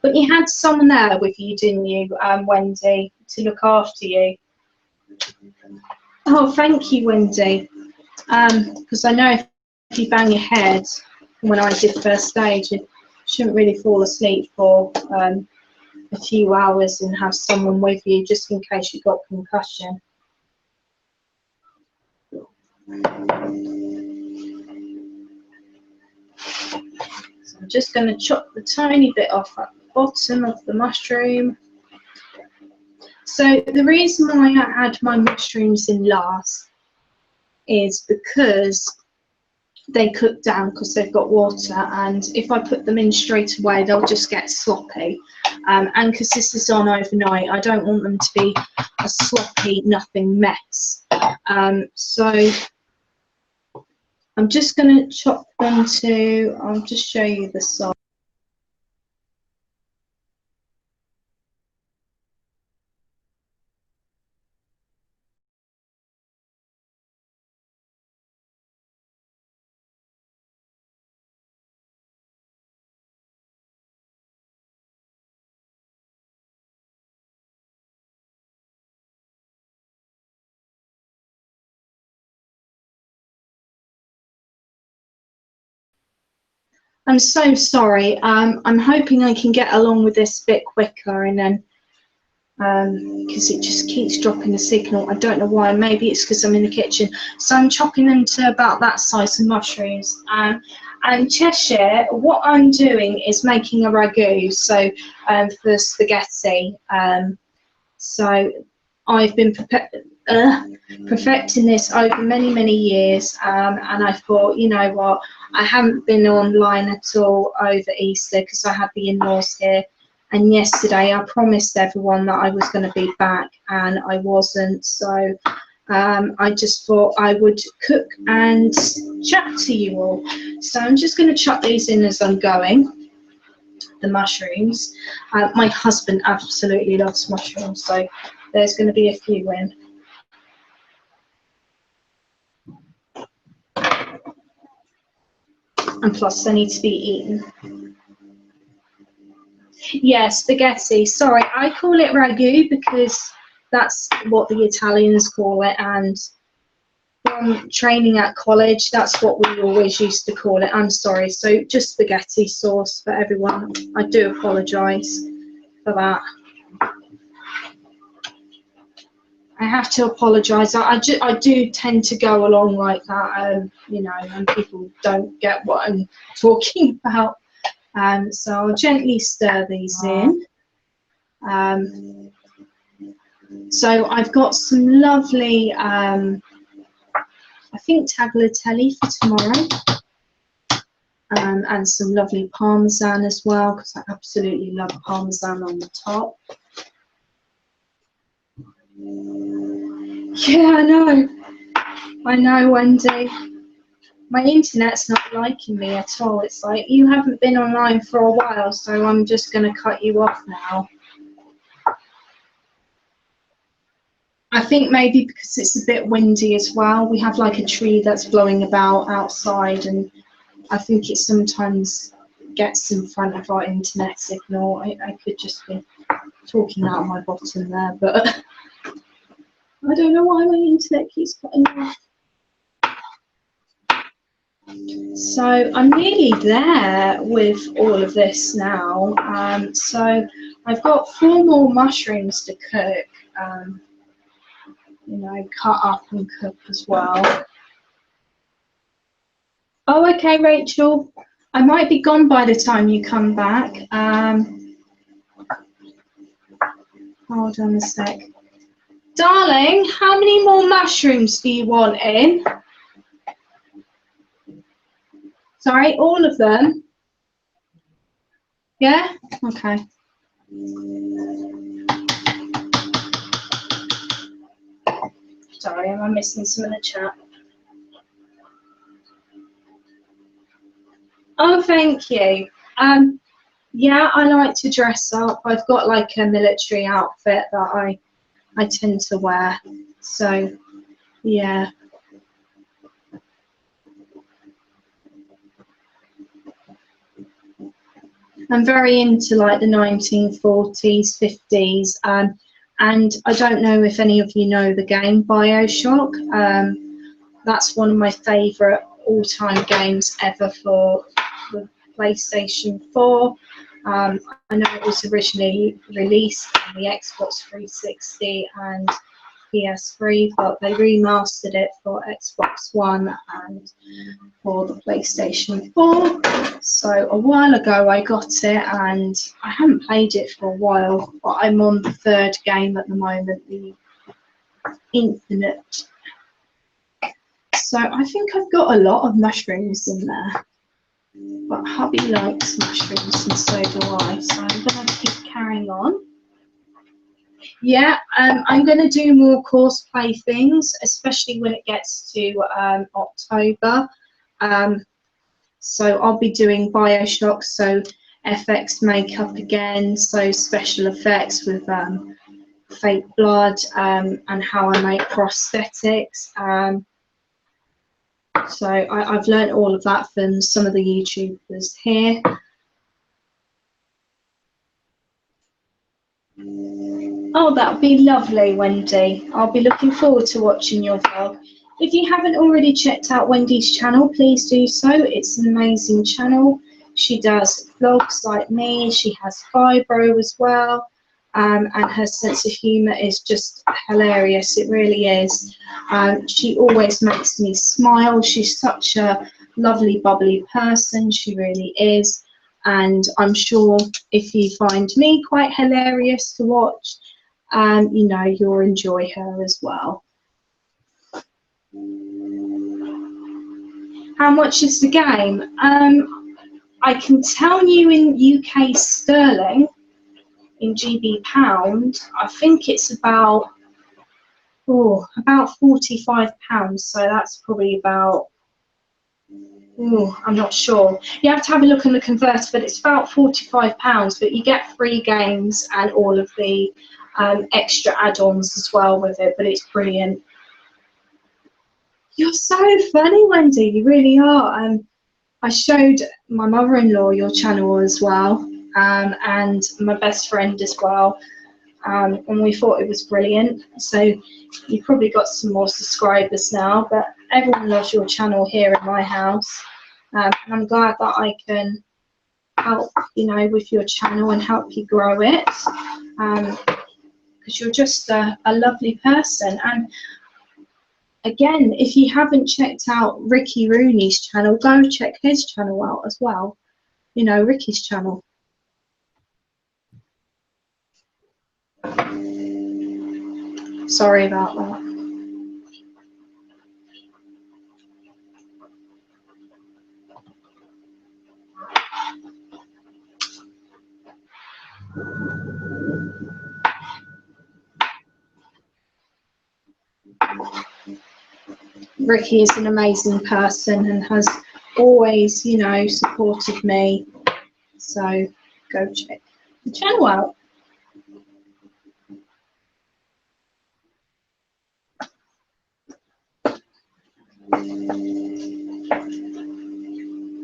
But you had someone there with you, didn't you, Wendy, to look after you? Oh, thank you, Wendy. Because I know if you bang your head, when I did first aid, you shouldn't really fall asleep for a few hours and have someone with you just in case you got concussion. So I'm just going to chop the tiny bit off at the bottom of the mushroom. So the reason why I add my mushrooms in last is because they cook down because they've got water, and if I put them in straight away they'll just get sloppy, and because this is on overnight I don't want them to be a sloppy nothing mess. So I'm just going to chop them to, I'll just show you the size. I'm so sorry. I'm hoping I can get along with this a bit quicker, and then because it just keeps dropping the signal. I don't know why. Maybe it's because I'm in the kitchen. So I'm chopping them to about that size of mushrooms. And Cheshire, what I'm doing is making a ragu, so for spaghetti. So I've been perfecting this over many years, and I thought, you know what, I haven't been online at all over Easter because I had the in-laws here, and yesterday I promised everyone that I was going to be back and I wasn't, so I just thought I would cook and chat to you all. So I'm just going to chuck these in as I'm going, the mushrooms. My husband absolutely loves mushrooms, so there's going to be a few in. And plus they need to be eaten. Yeah, spaghetti. Sorry, I call it ragu because that's what the Italians call it, and from training at college, that's what we always used to call it. I'm sorry. So just spaghetti sauce for everyone. I do apologise for that. I have to apologise. I do tend to go along like that, you know, and people don't get what I'm talking about. So I'll gently stir these in. So I've got some lovely, I think tagliatelle for tomorrow, and some lovely parmesan as well, because I absolutely love parmesan on the top. Yeah, I know, Wendy. My internet's not liking me at all. It's like, you haven't been online for a while, so I'm just going to cut you off now. I think maybe because it's a bit windy as well. We have like a tree that's blowing about outside, and I think it sometimes gets in front of our internet signal. I could just be talking out of my bottom there, but I don't know why my internet keeps cutting off. So I'm nearly there with all of this now. So I've got 4 more mushrooms to cook, you know, cut up and cook as well. Oh, okay, Rachel. I might be gone by the time you come back. Hold on a sec. Darling, how many more mushrooms do you want in? Sorry, all of them? Yeah? Okay. Sorry, am I missing some in the chat? Oh, thank you. Yeah, I like to dress up. I've got like a military outfit that I tend to wear. So, yeah. I'm very into like the 1940s, 50s, and I don't know if any of you know the game BioShock. That's one of my favourite all-time games ever for the PlayStation 4. I know it was originally released on the Xbox 360 and PS3, but they remastered it for Xbox One and for the PlayStation 4. So a while ago I got it, and I haven't played it for a while, but I'm on the 3rd game at the moment, the Infinite. So I think I've got a lot of mushrooms in there, but hubby likes mushrooms and so do I, so I'm going to keep carrying on. Yeah, I'm going to do more cosplay things, especially when it gets to October. So I'll be doing BioShock, so FX makeup again, so special effects with fake blood, and how I make prosthetics. So I've learned all of that from some of the YouTubers here. Oh, that would be lovely, Wendy. I'll be looking forward to watching your vlog. If you haven't already checked out Wendy's channel, please do so. It's an amazing channel. She does vlogs like me. She has fibro as well. And her sense of humour is just hilarious. It really is. She always makes me smile. She's such a lovely, bubbly person. She really is. And I'm sure if you find me quite hilarious to watch, and you know you'll enjoy her as well. How much is the game? I can tell you in UK sterling, in GB pound, I think it's about £45. So that's probably about, I'm not sure. You have to have a look on the converter, but it's about £45. But you get free games and all of the extra add-ons as well with it. But it's brilliant. You're so funny, Wendy. You really are. I showed my mother-in-law your channel as well, and my best friend as well, and we thought it was brilliant. So you've probably got some more subscribers now, but everyone loves your channel here in my house, and I'm glad that I can help, you know, with your channel and help you grow it, because you're just a lovely person. And again, if you haven't checked out Ricky Rooney's channel, go check his channel out as well. You know, Ricky's channel. Sorry about that. Ricky is an amazing person and has always, you know, supported me. So go check the channel out.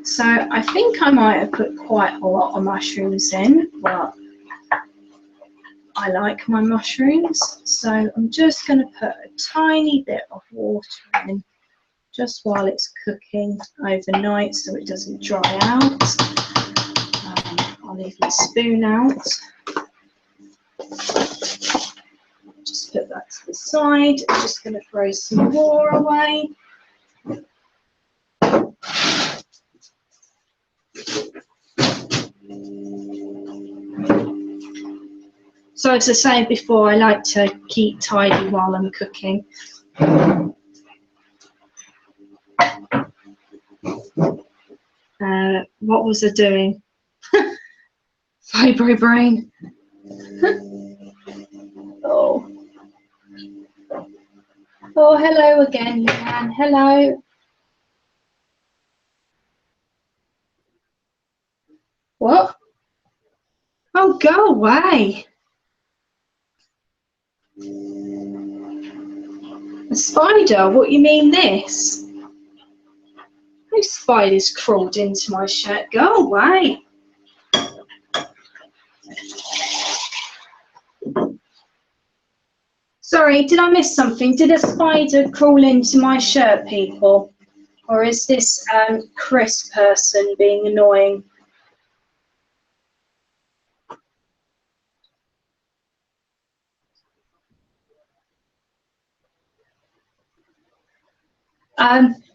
So I think I might have put quite a lot of mushrooms in, but I like my mushrooms. So I'm just going to put a tiny bit of water in just while it's cooking overnight so it doesn't dry out. I'll leave my spoon out. Just put that to the side. I'm just going to throw some more away. So as I said before, I like to keep tidy while I'm cooking. What was I doing? Fibro brain. Oh. Oh, hello again, Leanne. Hello. What? Oh, go away. A spider? What, you mean this? No spiders crawled into my shirt. Go away. Sorry, did I miss something? Did a spider crawl into my shirt, people? Or is this Chris person being annoying?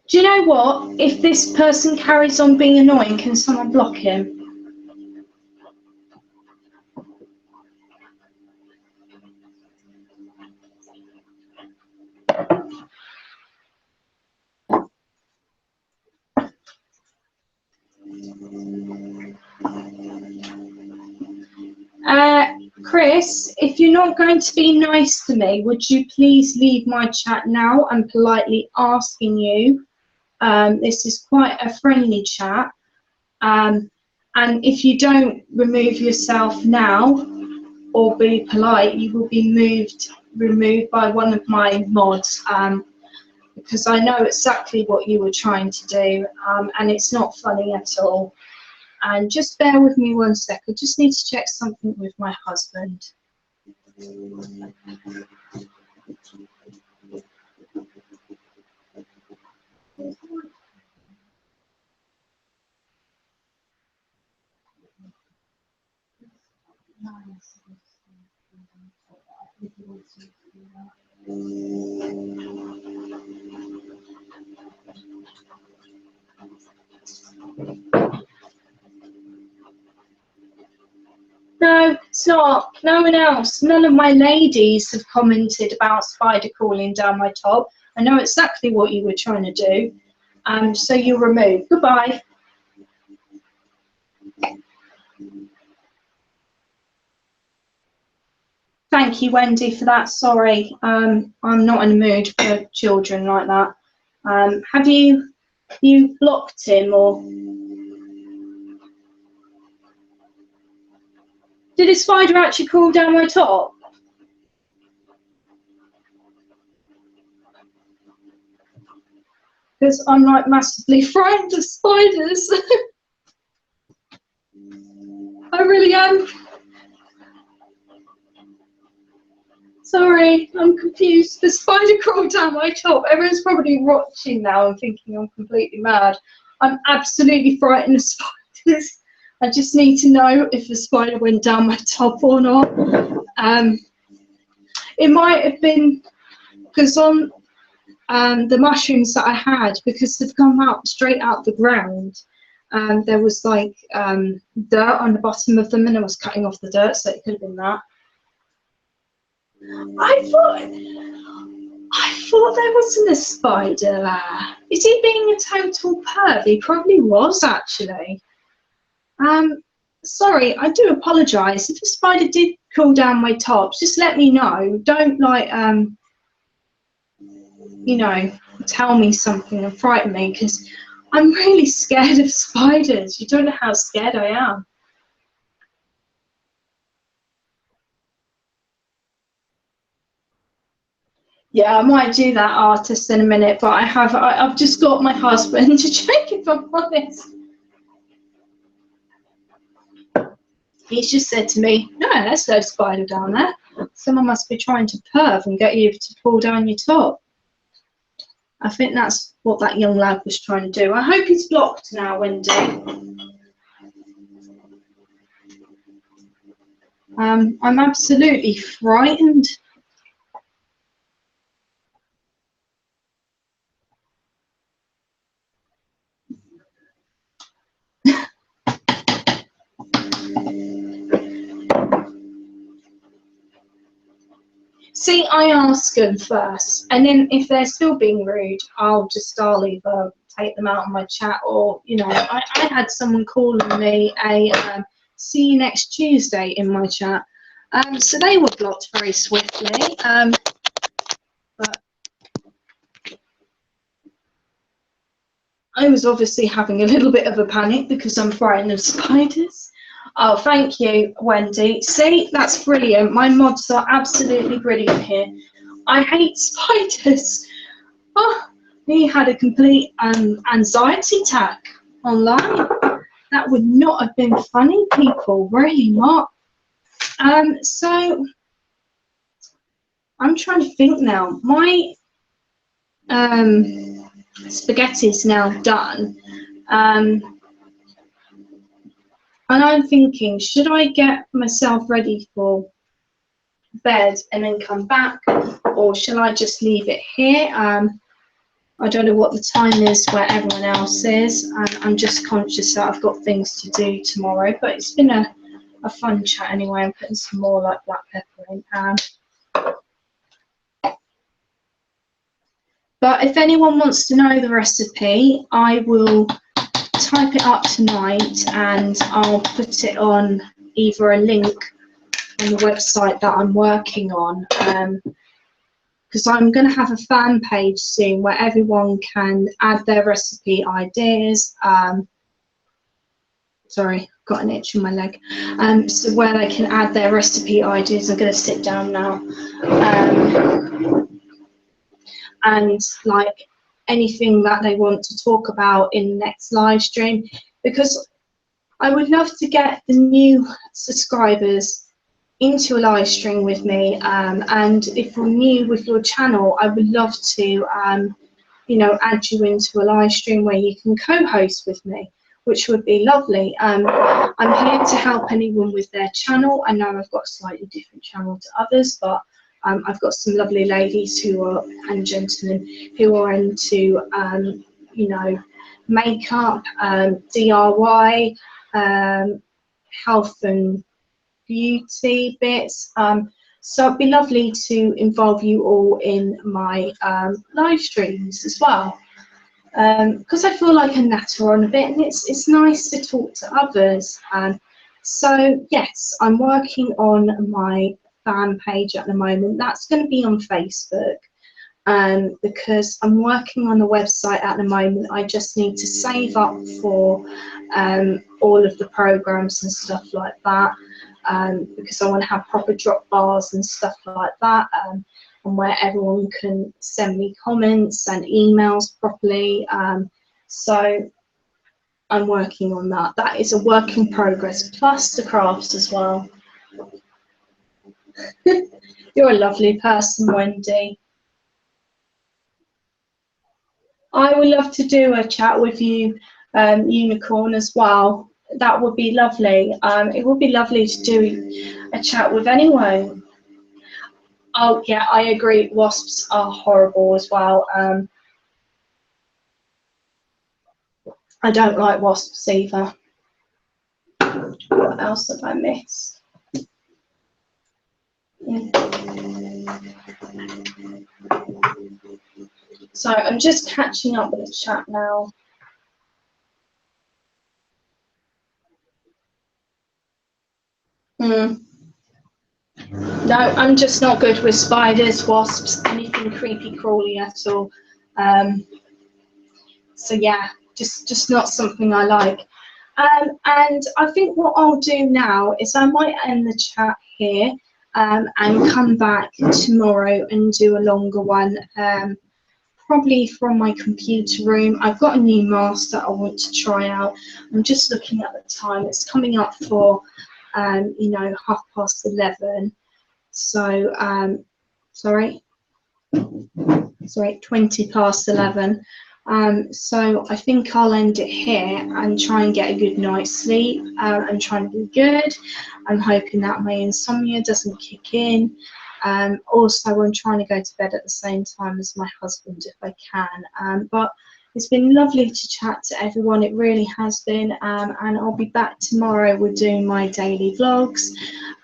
Do you know what? If this person carries on being annoying, can someone block him? Chris, if you're not going to be nice to me, would you please leave my chat now? I'm politely asking you. This is quite a friendly chat. And if you don't remove yourself now or be polite, you will be removed by one of my mods, because I know exactly what you were trying to do, and it's not funny at all. And just bear with me 1 sec. I just need to check something with my husband. No, not. No one else. None of my ladies have commented about spider crawling down my top. I know exactly what you were trying to do. So you're removed. Goodbye. Thank you, Wendy, for that. Sorry, I'm not in the mood for children like that. Have you blocked him, or did a spider actually crawl down my top? Because I'm like massively frightened of spiders. I really am. Sorry, I'm confused. The spider crawled down my top. Everyone's probably watching now and thinking I'm completely mad. I'm absolutely frightened of spiders. I just need to know if the spider went down my top or not. It might have been because on the mushrooms that I had, because they've come out straight out the ground, there was like dirt on the bottom of them, and I was cutting off the dirt, so it could have been that. I thought there wasn't a spider there. Is he being a total perv? He probably was, actually. Sorry, I do apologise. If a spider did crawl down my top, just let me know. Don't, like, you know, tell me something and frighten me, because I'm really scared of spiders. You don't know how scared I am. Yeah, I might do that, artist, in a minute, but I've just got my husband to check, if I'm honest. He's just said to me, no, there's no spider down there. Someone must be trying to perv and get you to pull down your top. I think that's what that young lad was trying to do. I hope he's blocked now, Wendy. I'm absolutely frightened. See, I ask them first, and then if they're still being rude, I'll either take them out on my chat, or, you know, I had someone calling me a see you next Tuesday in my chat. So they were blocked very swiftly. But I was obviously having a little bit of a panic because I'm frightened of spiders. Oh, thank you, Wendy. See, that's brilliant. My mods are absolutely brilliant here. I hate spiders. Oh, he had a complete anxiety attack online. That would not have been funny, people. Really not. So I'm trying to think now. My spaghetti's now done. And I'm thinking, should I get myself ready for bed and then come back, or shall I just leave it here? I don't know what the time is where everyone else is, and I'm just conscious that I've got things to do tomorrow, but it's been a fun chat anyway. I'm putting some more like black pepper in. But if anyone wants to know the recipe, I will type it up tonight and I'll put it on either a link on the website that I'm working on, because I'm going to have a fan page soon where everyone can add their recipe ideas. Sorry, got an itch in my leg. So where they can add their recipe ideas. I'm going to sit down now. And like anything that they want to talk about in the next live stream, because I would love to get the new subscribers into a live stream with me, and if you're new with your channel, I would love to you know, add you into a live stream where you can co-host with me, which would be lovely. I'm here to help anyone with their channel. I know I've got a slightly different channel to others, but I've got some lovely ladies who are, and gentlemen who are into you know, makeup, DIY, health and beauty bits. So it'd be lovely to involve you all in my live streams as well. Because I feel like I natter on a bit, and it's nice to talk to others. So yes, I'm working on my fan page at the moment. That's going to be on Facebook. Because I'm working on the website at the moment. I just need to save up for all of the programs and stuff like that, because I want to have proper drop bars and stuff like that, and where everyone can send me comments and emails properly. So I'm working on that. That is a work in progress, plus the crafts as well. You're a lovely person, Wendy. I would love to do a chat with you, Unicorn, as well. That would be lovely. It would be lovely to do a chat with anyone. Oh, yeah, I agree. Wasps are horrible as well. I don't like wasps either. What else have I missed? So I'm just catching up with the chat now. No, I'm just not good with spiders, wasps, anything creepy crawly at all. So yeah, just not something I like. And I think what I'll do now is I might end the chat here, and come back tomorrow and do a longer one, probably from my computer room. I've got a new mask that I want to try out. I'm just looking at the time. It's coming up for, 11:30. So, sorry, 11:20. So I think I'll end it here and try and get a good night's sleep, and try and be good. I'm hoping that my insomnia doesn't kick in. Also, I'm trying to go to bed at the same time as my husband if I can. But it's been lovely to chat to everyone. It really has been. And I'll be back tomorrow with doing my daily vlogs.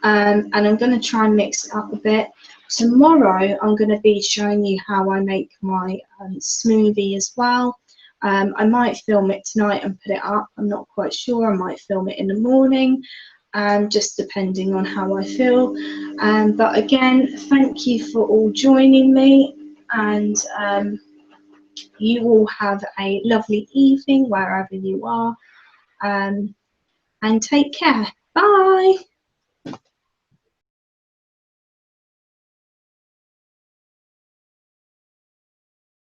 And I'm going to try and mix it up a bit. Tomorrow I'm going to be showing you how I make my smoothie as well. I might film it tonight and put it up. I'm not quite sure. I might film it in the morning, just depending on how I feel. But again, thank you for all joining me, and you all have a lovely evening wherever you are, and take care. Bye.